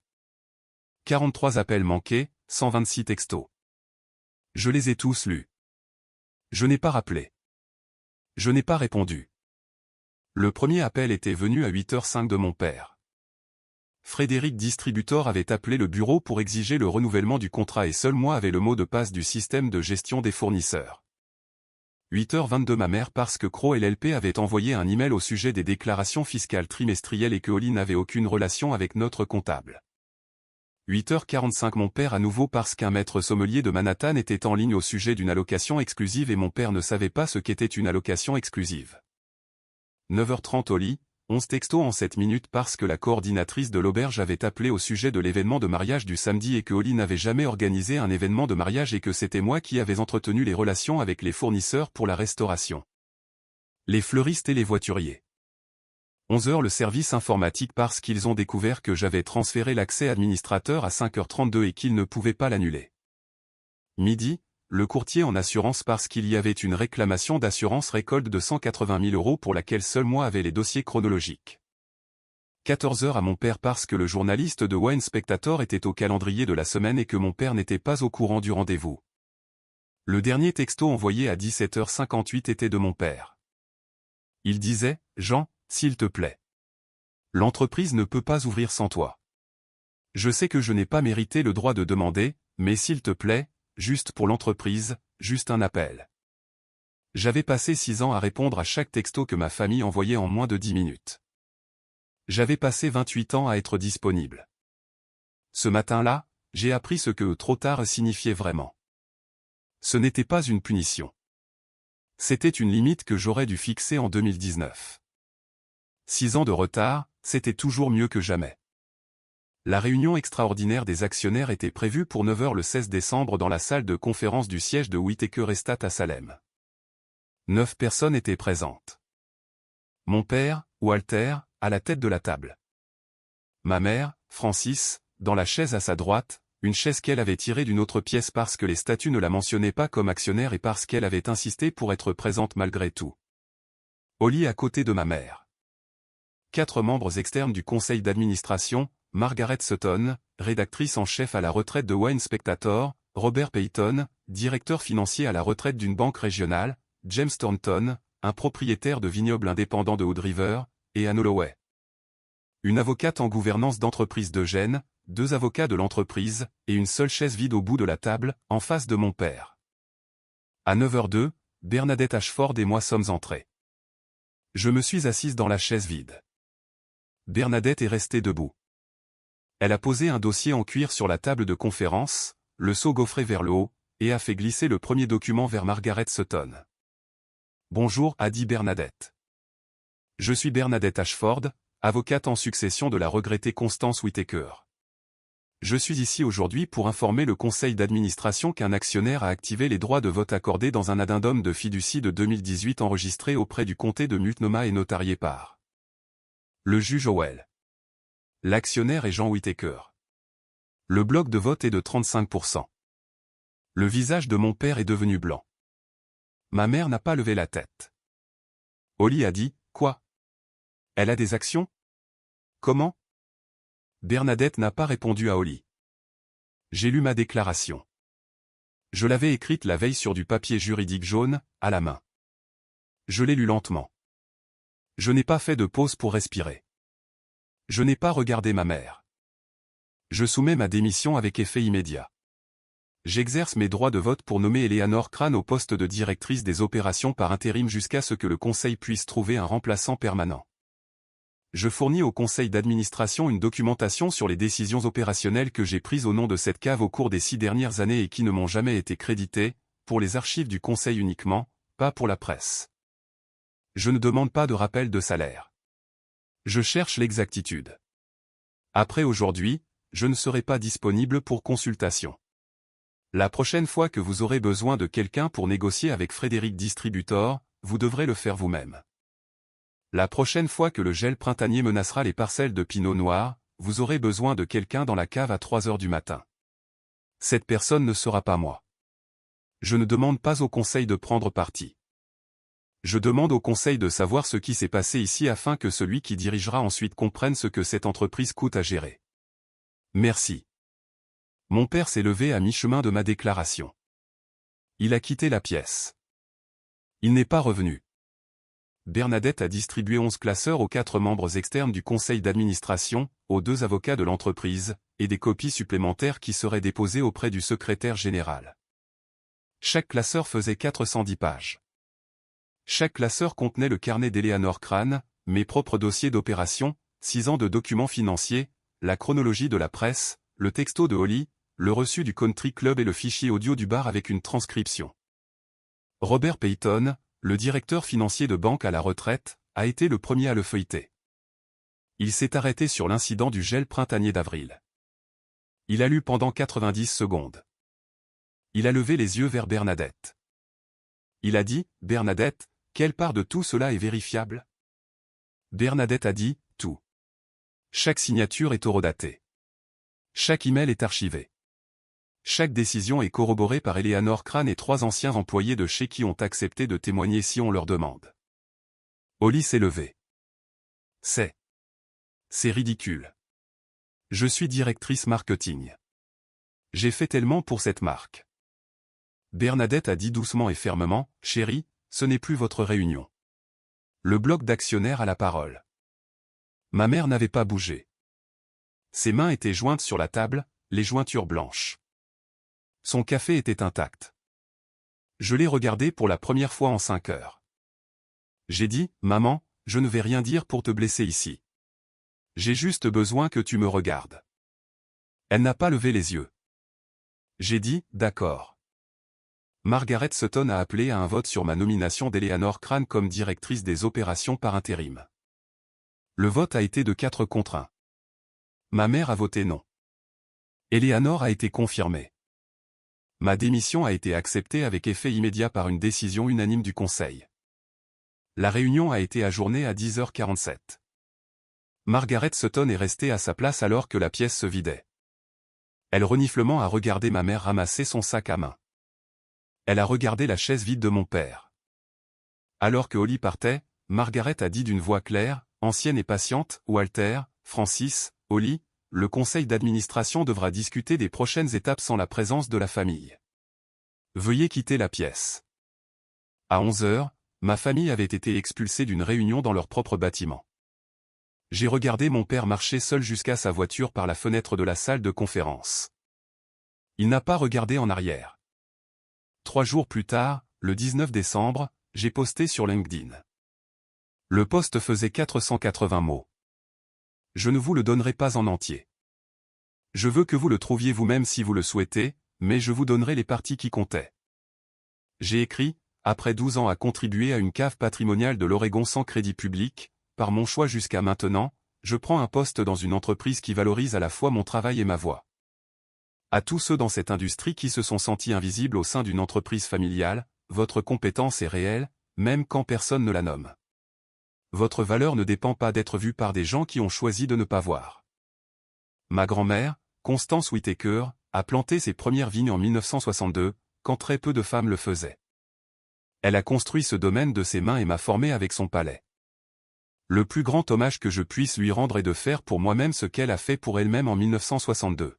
43 appels manqués, 126 textos. Je les ai tous lus. Je n'ai pas rappelé. Je n'ai pas répondu. Le premier appel était venu à 8h05 de mon père. Frédéric Distributor avait appelé le bureau pour exiger le renouvellement du contrat et seul moi avait le mot de passe du système de gestion des fournisseurs. 8h22 ma mère parce que Crow LLP avait envoyé un email au sujet des déclarations fiscales trimestrielles et que Holly n'avait aucune relation avec notre comptable. 8h45 mon père à nouveau parce qu'un maître sommelier de Manhattan était en ligne au sujet d'une allocation exclusive et mon père ne savait pas ce qu'était une allocation exclusive. 9h30 Holly, 11 textos en 7 minutes parce que la coordinatrice de l'auberge avait appelé au sujet de l'événement de mariage du samedi et que Holly n'avait jamais organisé un événement de mariage et que c'était moi qui avais entretenu les relations avec les fournisseurs pour la restauration. Les fleuristes et les voituriers. 11h le service informatique parce qu'ils ont découvert que j'avais transféré l'accès administrateur à 5h32 et qu'ils ne pouvaient pas l'annuler. Midi, le courtier en assurance parce qu'il y avait une réclamation d'assurance récolte de 180 000 € pour laquelle seul moi avait les dossiers chronologiques. 14h à mon père parce que le journaliste de Wine Spectator était au calendrier de la semaine et que mon père n'était pas au courant du rendez-vous. Le dernier texto envoyé à 17h58 était de mon père. Il disait, Jean, s'il te plaît. L'entreprise ne peut pas ouvrir sans toi. Je sais que je n'ai pas mérité le droit de demander, mais s'il te plaît, juste pour l'entreprise, juste un appel. J'avais passé 6 ans à répondre à chaque texto que ma famille envoyait en moins de 10 minutes. J'avais passé 28 ans à être disponible. Ce matin-là, j'ai appris ce que trop tard signifiait vraiment. Ce n'était pas une punition. C'était une limite que j'aurais dû fixer en 2019. 6 ans de retard, c'était toujours mieux que jamais. La réunion extraordinaire des actionnaires était prévue pour 9 h le 16 décembre dans la salle de conférence du siège de Whittaker Estate à Salem. 9 personnes étaient présentes. Mon père, Walter, à la tête de la table. Ma mère, Francis, dans la chaise à sa droite, une chaise qu'elle avait tirée d'une autre pièce parce que les statuts ne la mentionnaient pas comme actionnaire et parce qu'elle avait insisté pour être présente malgré tout. Holly à côté de ma mère. 4 membres externes du conseil d'administration, Margaret Sutton, rédactrice en chef à la retraite de Wine Spectator, Robert Peyton, directeur financier à la retraite d'une banque régionale, James Thornton, un propriétaire de vignoble indépendant de Hood River, et Anne Holloway. Une avocate en gouvernance d'entreprise d'Eugène, 2 avocats de l'entreprise, et une seule chaise vide au bout de la table, en face de mon père. À 9h02, Bernadette Ashford et moi sommes entrés. Je me suis assise dans la chaise vide. Bernadette est restée debout. Elle a posé un dossier en cuir sur la table de conférence, le seau gaufré vers le haut, et a fait glisser le premier document vers Margaret Sutton. « Bonjour » a dit Bernadette. « Je suis Bernadette Ashford, avocate en succession de la regrettée Constance Whittaker. Je suis ici aujourd'hui pour informer le conseil d'administration qu'un actionnaire a activé les droits de vote accordés dans un addendum de fiducie de 2018 enregistré auprès du comté de Multnomah et notarié par le juge Howell. L'actionnaire est Jean Whittaker. Le bloc de vote est de 35%. Le visage de mon père est devenu blanc. Ma mère n'a pas levé la tête. Holly a dit, « Quoi ? Elle a des actions ? Comment ?» Bernadette n'a pas répondu à Holly. J'ai lu ma déclaration. Je l'avais écrite la veille sur du papier juridique jaune, à la main. Je l'ai lu lentement. Je n'ai pas fait de pause pour respirer. Je n'ai pas regardé ma mère. Je soumets ma démission avec effet immédiat. J'exerce mes droits de vote pour nommer Eleanor Crane au poste de directrice des opérations par intérim jusqu'à ce que le conseil puisse trouver un remplaçant permanent. Je fournis au conseil d'administration une documentation sur les décisions opérationnelles que j'ai prises au nom de cette cave au cours des 6 dernières années et qui ne m'ont jamais été créditées, pour les archives du conseil uniquement, pas pour la presse. Je ne demande pas de rappel de salaire. Je cherche l'exactitude. Après aujourd'hui, je ne serai pas disponible pour consultation. La prochaine fois que vous aurez besoin de quelqu'un pour négocier avec Frédéric Distributor, vous devrez le faire vous-même. La prochaine fois que le gel printanier menacera les parcelles de pinot noir, vous aurez besoin de quelqu'un dans la cave à 3 h du matin. Cette personne ne sera pas moi. Je ne demande pas au conseil de prendre parti. Je demande au conseil de savoir ce qui s'est passé ici afin que celui qui dirigera ensuite comprenne ce que cette entreprise coûte à gérer. Merci. Mon père s'est levé à mi-chemin de ma déclaration. Il a quitté la pièce. Il n'est pas revenu. Bernadette a distribué 11 classeurs aux 4 membres externes du conseil d'administration, aux 2 avocats de l'entreprise, et des copies supplémentaires qui seraient déposées auprès du secrétaire général. Chaque classeur faisait 410 pages. Chaque classeur contenait le carnet d'Eleanor Crane, mes propres dossiers d'opération, 6 ans de documents financiers, la chronologie de la presse, le texto de Holly, le reçu du country club et le fichier audio du bar avec une transcription. Robert Peyton, le directeur financier de banque à la retraite, a été le premier à le feuilleter. Il s'est arrêté sur l'incident du gel printanier d'avril. Il a lu pendant 90 secondes. Il a levé les yeux vers Bernadette. Il a dit, « Bernadette, quelle part de tout cela est vérifiable ?» Bernadette a dit, « Tout. Chaque signature est horodatée. Chaque email est archivé. Chaque décision est corroborée par Eleanor Crane et 3 anciens employés de chez qui ont accepté de témoigner si on leur demande. » Holly s'est levée. C'est ridicule. Je suis directrice marketing. J'ai fait tellement pour cette marque. Bernadette a dit doucement et fermement, « Chérie, ce n'est plus votre réunion. Le bloc d'actionnaires a la parole. Ma mère n'avait pas bougé. Ses mains étaient jointes sur la table, les jointures blanches. Son café était intact. Je l'ai regardé pour la première fois en 5 heures. J'ai dit, maman, je ne vais rien dire pour te blesser ici. J'ai juste besoin que tu me regardes. Elle n'a pas levé les yeux. J'ai dit, d'accord. Margaret Sutton a appelé à un vote sur ma nomination d'Eleanor Crane comme directrice des opérations par intérim. Le vote a été de 4 contre 1. Ma mère a voté non. Eleanor a été confirmée. Ma démission a été acceptée avec effet immédiat par une décision unanime du Conseil. La réunion a été ajournée à 10h47. Margaret Sutton est restée à sa place alors que la pièce se vidait. Elle reniflement a regardé ma mère ramasser son sac à main. Elle a regardé la chaise vide de mon père. Alors que Holly partait, Margaret a dit d'une voix claire, ancienne et patiente, Walter, Francis, Holly, le conseil d'administration devra discuter des prochaines étapes sans la présence de la famille. Veuillez quitter la pièce. À 11h, ma famille avait été expulsée d'une réunion dans leur propre bâtiment. J'ai regardé mon père marcher seul jusqu'à sa voiture par la fenêtre de la salle de conférence. Il n'a pas regardé en arrière. 3 jours plus tard, le 19 décembre, j'ai posté sur LinkedIn. Le post faisait 480 mots. Je ne vous le donnerai pas en entier. Je veux que vous le trouviez vous-même si vous le souhaitez, mais je vous donnerai les parties qui comptaient. J'ai écrit, après 12 ans à contribuer à une cave patrimoniale de l'Oregon sans crédit public, par mon choix jusqu'à maintenant, je prends un poste dans une entreprise qui valorise à la fois mon travail et ma voix. À tous ceux dans cette industrie qui se sont sentis invisibles au sein d'une entreprise familiale, votre compétence est réelle, même quand personne ne la nomme. Votre valeur ne dépend pas d'être vue par des gens qui ont choisi de ne pas voir. Ma grand-mère, Constance Whitaker, a planté ses premières vignes en 1962, quand très peu de femmes le faisaient. Elle a construit ce domaine de ses mains et m'a formé avec son palais. Le plus grand hommage que je puisse lui rendre est de faire pour moi-même ce qu'elle a fait pour elle-même en 1962.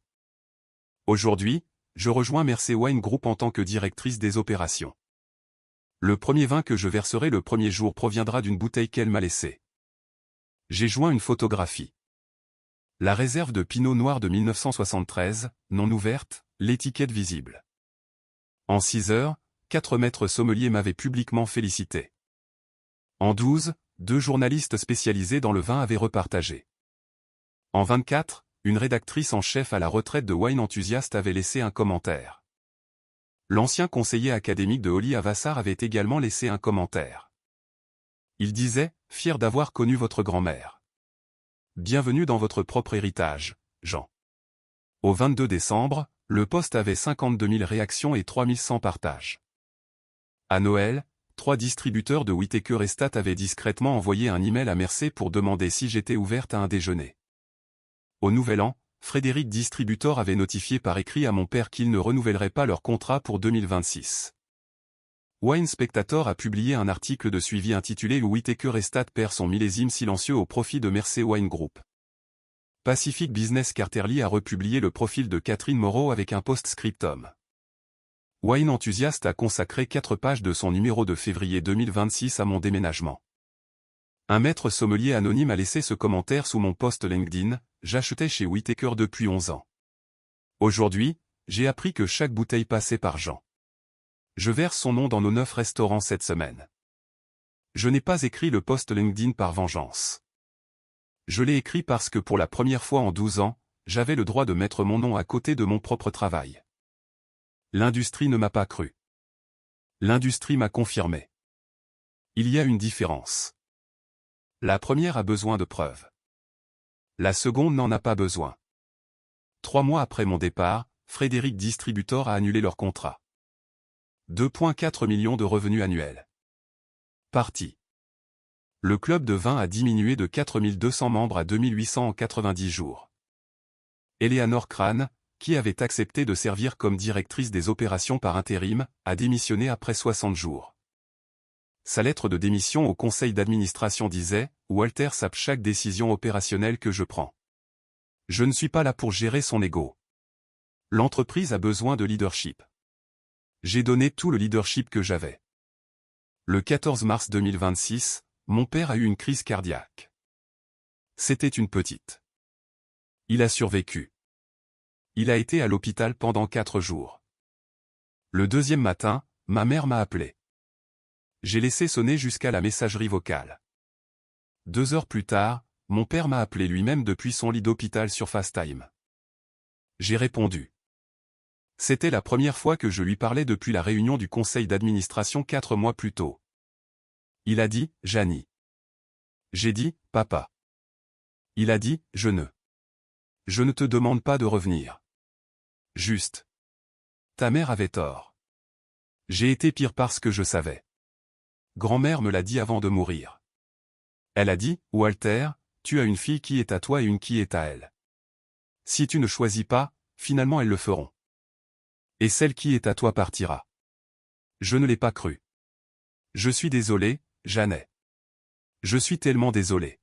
Aujourd'hui, je rejoins Mersey Wine Group en tant que directrice des opérations. Le premier vin que je verserai le premier jour proviendra d'une bouteille qu'elle m'a laissée. J'ai joint une photographie. La réserve de Pinot Noir de 1973, non ouverte, l'étiquette visible. En 6 heures, 4 maîtres sommeliers m'avaient publiquement félicité. En 12, 2 journalistes spécialisés dans le vin avaient repartagé. En 24, une rédactrice en chef à la retraite de Wine Enthusiast avait laissé un commentaire. L'ancien conseiller académique de Holly Avassar avait également laissé un commentaire. Il disait, fier d'avoir connu votre grand-mère. Bienvenue dans votre propre héritage, Jean. Au 22 décembre, le post avait 52 000 réactions et 3100 partages. À Noël, 3 distributeurs de Whitaker Estate avaient discrètement envoyé un email à Mersey pour demander si j'étais ouverte à un déjeuner. Au Nouvel An, Frédéric Distributor avait notifié par écrit à mon père qu'ils ne renouveleraient pas leur contrat pour 2026. Wine Spectator a publié un article de suivi intitulé Whitaker Estate perd son millésime silencieux au profit de Mersey Wine Group. Pacific Business Quarterly a republié le profil de Catherine Moreau avec un post-scriptum. Wine Enthusiast a consacré 4 pages de son numéro de février 2026 à mon déménagement. Un maître sommelier anonyme a laissé ce commentaire sous mon post LinkedIn, j'achetais chez Whitaker depuis 11 ans. Aujourd'hui, j'ai appris que chaque bouteille passait par Jean. Je verse son nom dans nos 9 restaurants cette semaine. Je n'ai pas écrit le post LinkedIn par vengeance. Je l'ai écrit parce que pour la première fois en 12 ans, j'avais le droit de mettre mon nom à côté de mon propre travail. L'industrie ne m'a pas cru. L'industrie m'a confirmé. Il y a une différence. La première a besoin de preuves. La seconde n'en a pas besoin. 3 mois après mon départ, Frédéric Distributor a annulé leur contrat. 2,4 millions de revenus annuels. Parti. Le club de vin a diminué de 4200 membres à 2800 en 90 jours. Eleanor Crane, qui avait accepté de servir comme directrice des opérations par intérim, a démissionné après 60 jours. Sa lettre de démission au conseil d'administration disait « Walter sape chaque décision opérationnelle que je prends. Je ne suis pas là pour gérer son ego. L'entreprise a besoin de leadership. J'ai donné tout le leadership que j'avais. » Le 14 mars 2026, mon père a eu une crise cardiaque. C'était une petite. Il a survécu. Il a été à l'hôpital pendant 4 jours. Le deuxième matin, ma mère m'a appelé. J'ai laissé sonner jusqu'à la messagerie vocale. 2 heures plus tard, mon père m'a appelé lui-même depuis son lit d'hôpital sur FaceTime. J'ai répondu. C'était la première fois que je lui parlais depuis la réunion du conseil d'administration 4 mois plus tôt. Il a dit, Janie. J'ai dit, papa. Il a dit, je ne te demande pas de revenir. Juste. Ta mère avait tort. J'ai été pire parce que je savais. Grand-mère me l'a dit avant de mourir. Elle a dit, Walter, tu as une fille qui est à toi et une qui est à elle. Si tu ne choisis pas, finalement elles le feront. Et celle qui est à toi partira. Je ne l'ai pas cru. Je suis désolé, Jeannet. Je suis tellement désolé.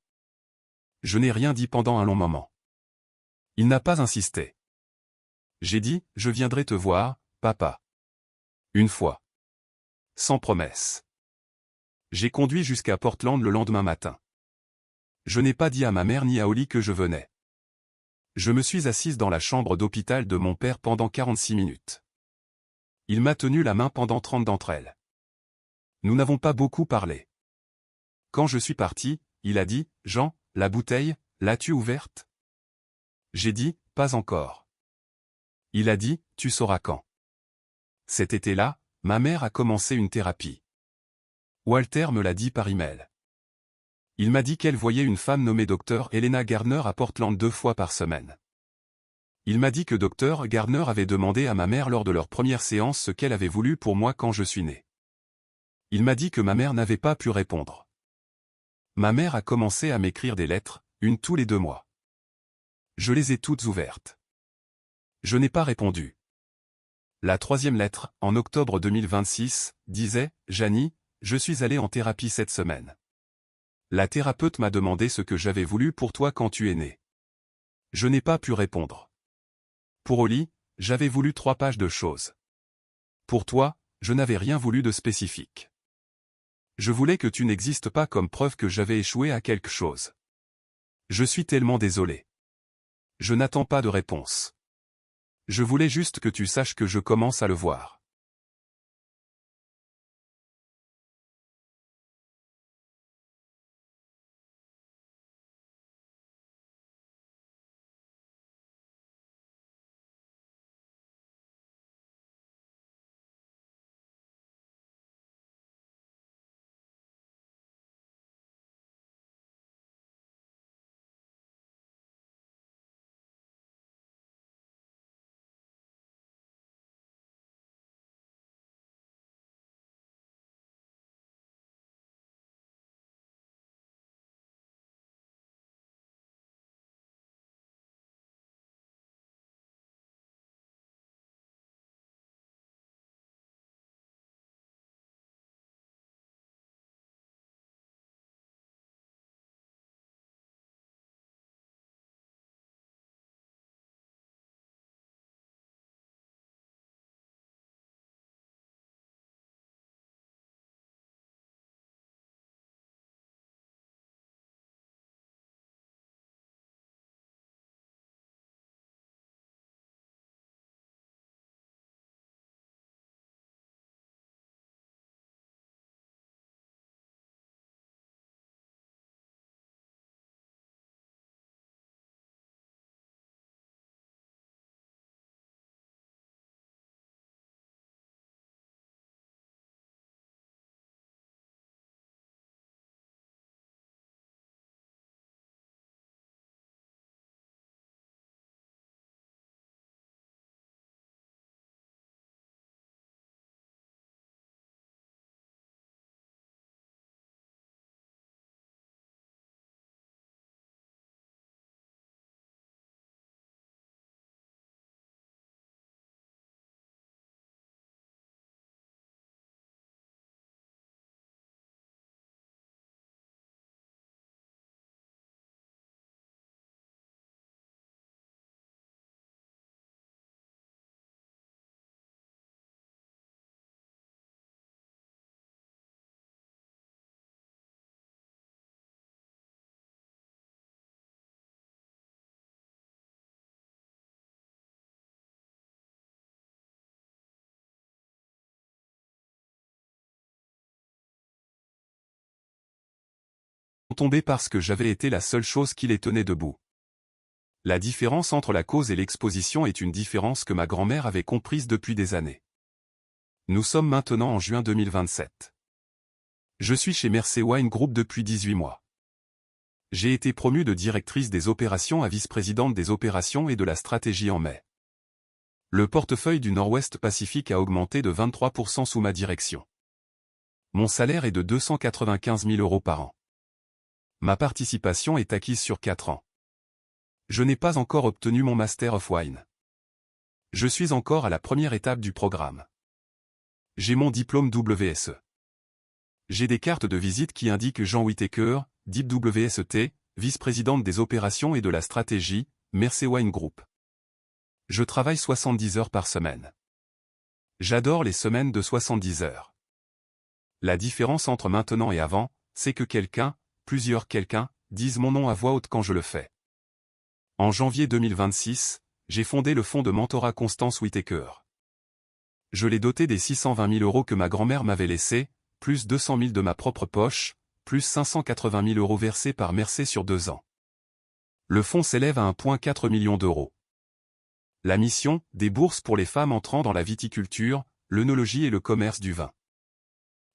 Je n'ai rien dit pendant un long moment. Il n'a pas insisté. J'ai dit, je viendrai te voir, papa. Une fois. Sans promesse. J'ai conduit jusqu'à Portland le lendemain matin. Je n'ai pas dit à ma mère ni à Holly que je venais. Je me suis assise dans la chambre d'hôpital de mon père pendant 46 minutes. Il m'a tenu la main pendant 30 d'entre elles. Nous n'avons pas beaucoup parlé. Quand je suis parti, il a dit, Jean, la bouteille, l'as-tu ouverte? J'ai dit, pas encore. Il a dit, tu sauras quand. Cet été-là, ma mère a commencé une thérapie. Walter me l'a dit par email. Il m'a dit qu'elle voyait une femme nommée Dr. Helena Gardner à Portland 2 fois par semaine. Il m'a dit que Dr. Gardner avait demandé à ma mère lors de leur première séance ce qu'elle avait voulu pour moi quand je suis né. Il m'a dit que ma mère n'avait pas pu répondre. Ma mère a commencé à m'écrire des lettres, une tous les 2 mois. Je les ai toutes ouvertes. Je n'ai pas répondu. La 3e lettre, en octobre 2026, disait, Janie, je suis allé en thérapie cette semaine. La thérapeute m'a demandé ce que j'avais voulu pour toi quand tu es né. Je n'ai pas pu répondre. Pour Holly, j'avais voulu 3 pages de choses. Pour toi, je n'avais rien voulu de spécifique. Je voulais que tu n'existes pas comme preuve que j'avais échoué à quelque chose. Je suis tellement désolé. Je n'attends pas de réponse. Je voulais juste que tu saches que je commence à le voir. tombés parce que j'avais été la seule chose qui les tenait debout. La différence entre la cause et l'exposition est une différence que ma grand-mère avait comprise depuis des années. Nous sommes maintenant en juin 2027. Je suis chez Mersey Wine Group depuis 18 mois. J'ai été promue de directrice des opérations à vice-présidente des opérations et de la stratégie en mai. Le portefeuille du Nord-Ouest Pacifique a augmenté de 23% sous ma direction. Mon salaire est de 295 000 € par an. Ma participation est acquise sur 4 ans. Je n'ai pas encore obtenu mon Master of Wine. Je suis encore à la première étape du programme. J'ai mon diplôme WSE. J'ai des cartes de visite qui indiquent Jean Whittaker, DIP WSET, vice-présidente des opérations et de la stratégie, Mersey Wine Group. Je travaille 70 heures par semaine. J'adore les semaines de 70 heures. La différence entre maintenant et avant, c'est que plusieurs quelqu'un, disent mon nom à voix haute quand je le fais. En janvier 2026, j'ai fondé le fonds de mentorat Constance Whittaker. Je l'ai doté des 620 000 € que ma grand-mère m'avait laissés, plus 200 000 de ma propre poche, plus 580 000 € versés par Mersey sur 2 ans. Le fonds s'élève à 1,4 million d'euros. La mission, des bourses pour les femmes entrant dans la viticulture, l'œnologie et le commerce du vin.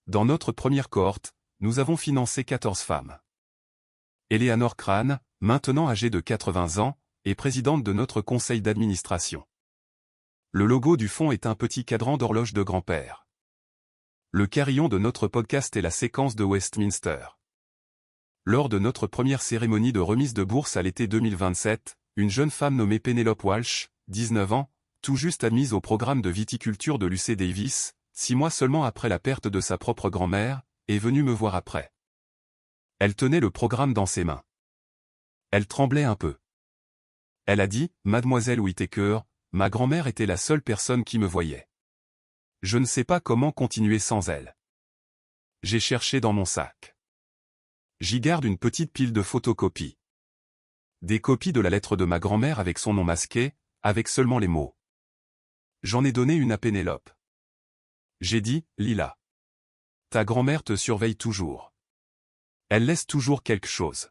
Dans notre première cohorte, nous avons financé 14 femmes. Eleanor Crane, maintenant âgée de 80 ans, est présidente de notre conseil d'administration. Le logo du fonds est un petit cadran d'horloge de grand-père. Le carillon de notre podcast est la séquence de Westminster. Lors de notre première cérémonie de remise de bourse à l'été 2027, une jeune femme nommée Penelope Walsh, 19 ans, tout juste admise au programme de viticulture de l'UC Davis, 6 mois seulement après la perte de sa propre grand-mère, est venue me voir après. Elle tenait le programme dans ses mains. Elle tremblait un peu. Elle a dit, « Mademoiselle Whittaker, ma grand-mère était la seule personne qui me voyait. Je ne sais pas comment continuer sans elle. » J'ai cherché dans mon sac. J'y garde une petite pile de photocopies. Des copies de la lettre de ma grand-mère avec son nom masqué, avec seulement les mots. J'en ai donné une à Pénélope. J'ai dit, « Lila. Ta grand-mère te surveille toujours. Elle laisse toujours quelque chose.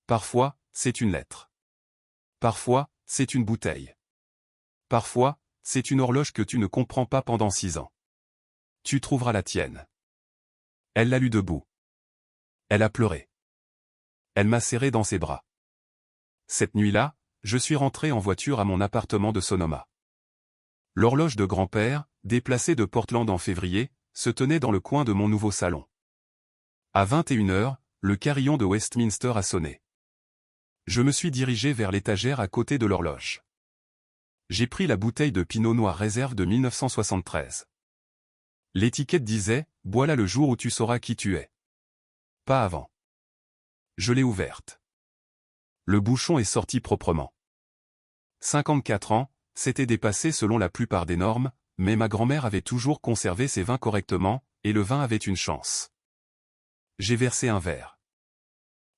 Parfois, c'est une lettre. Parfois, c'est une bouteille. Parfois, c'est une horloge que tu ne comprends pas pendant 6 ans. Tu trouveras la tienne. » Elle l'a lu debout. Elle a pleuré. Elle m'a serré dans ses bras. Cette nuit-là, je suis rentré en voiture à mon appartement de Sonoma. L'horloge de grand-père, déplacée de Portland en février, se tenait dans le coin de mon nouveau salon. À 21 h, le carillon de Westminster a sonné. Je me suis dirigé vers l'étagère à côté de l'horloge. J'ai pris la bouteille de Pinot Noir réserve de 1973. L'étiquette disait, « Bois-la le jour où tu sauras qui tu es. » Pas avant. Je l'ai ouverte. Le bouchon est sorti proprement. 54 ans, c'était dépassé selon la plupart des normes, mais ma grand-mère avait toujours conservé ses vins correctement, et le vin avait une chance. J'ai versé un verre.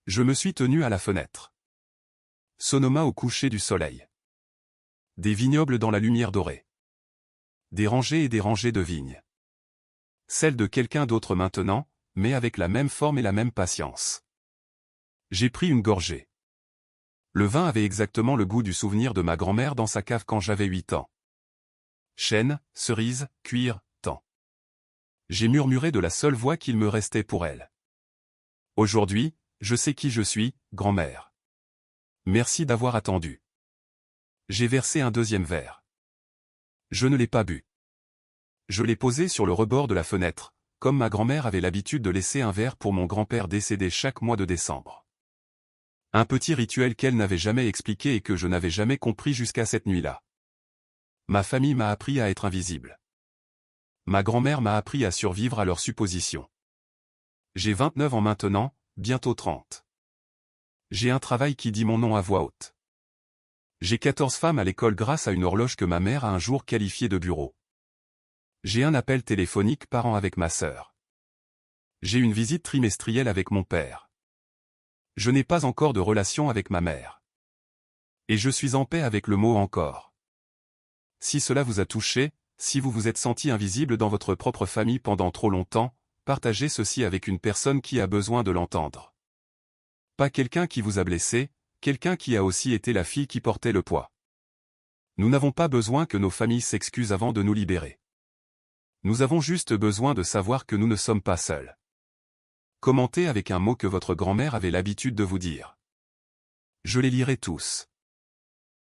Je me suis tenu à la fenêtre. Sonoma au coucher du soleil. Des vignobles dans la lumière dorée. Des rangées et des rangées de vignes. Celles de quelqu'un d'autre maintenant, mais avec la même forme et la même patience. J'ai pris une gorgée. Le vin avait exactement le goût du souvenir de ma grand-mère dans sa cave quand j'avais 8 ans. Chêne, cerise, cuir, thym. J'ai murmuré de la seule voix qu'il me restait pour elle. Aujourd'hui, je sais qui je suis, grand-mère. Merci d'avoir attendu. J'ai versé un deuxième verre. Je ne l'ai pas bu. Je l'ai posé sur le rebord de la fenêtre, comme ma grand-mère avait l'habitude de laisser un verre pour mon grand-père décédé chaque mois de décembre. Un petit rituel qu'elle n'avait jamais expliqué et que je n'avais jamais compris jusqu'à cette nuit-là. Ma famille m'a appris à être invisible. Ma grand-mère m'a appris à survivre à leurs suppositions. J'ai 29 ans maintenant, bientôt 30. J'ai un travail qui dit mon nom à voix haute. J'ai 14 femmes à l'école grâce à une horloge que ma mère a un jour qualifiée de bureau. J'ai un appel téléphonique par an avec ma sœur. J'ai une visite trimestrielle avec mon père. Je n'ai pas encore de relation avec ma mère. Et je suis en paix avec le mot encore. Si cela vous a touché, si vous vous êtes senti invisible dans votre propre famille pendant trop longtemps, partagez ceci avec une personne qui a besoin de l'entendre. Pas quelqu'un qui vous a blessé, quelqu'un qui a aussi été la fille qui portait le poids. Nous n'avons pas besoin que nos familles s'excusent avant de nous libérer. Nous avons juste besoin de savoir que nous ne sommes pas seuls. Commentez avec un mot que votre grand-mère avait l'habitude de vous dire. Je les lirai tous.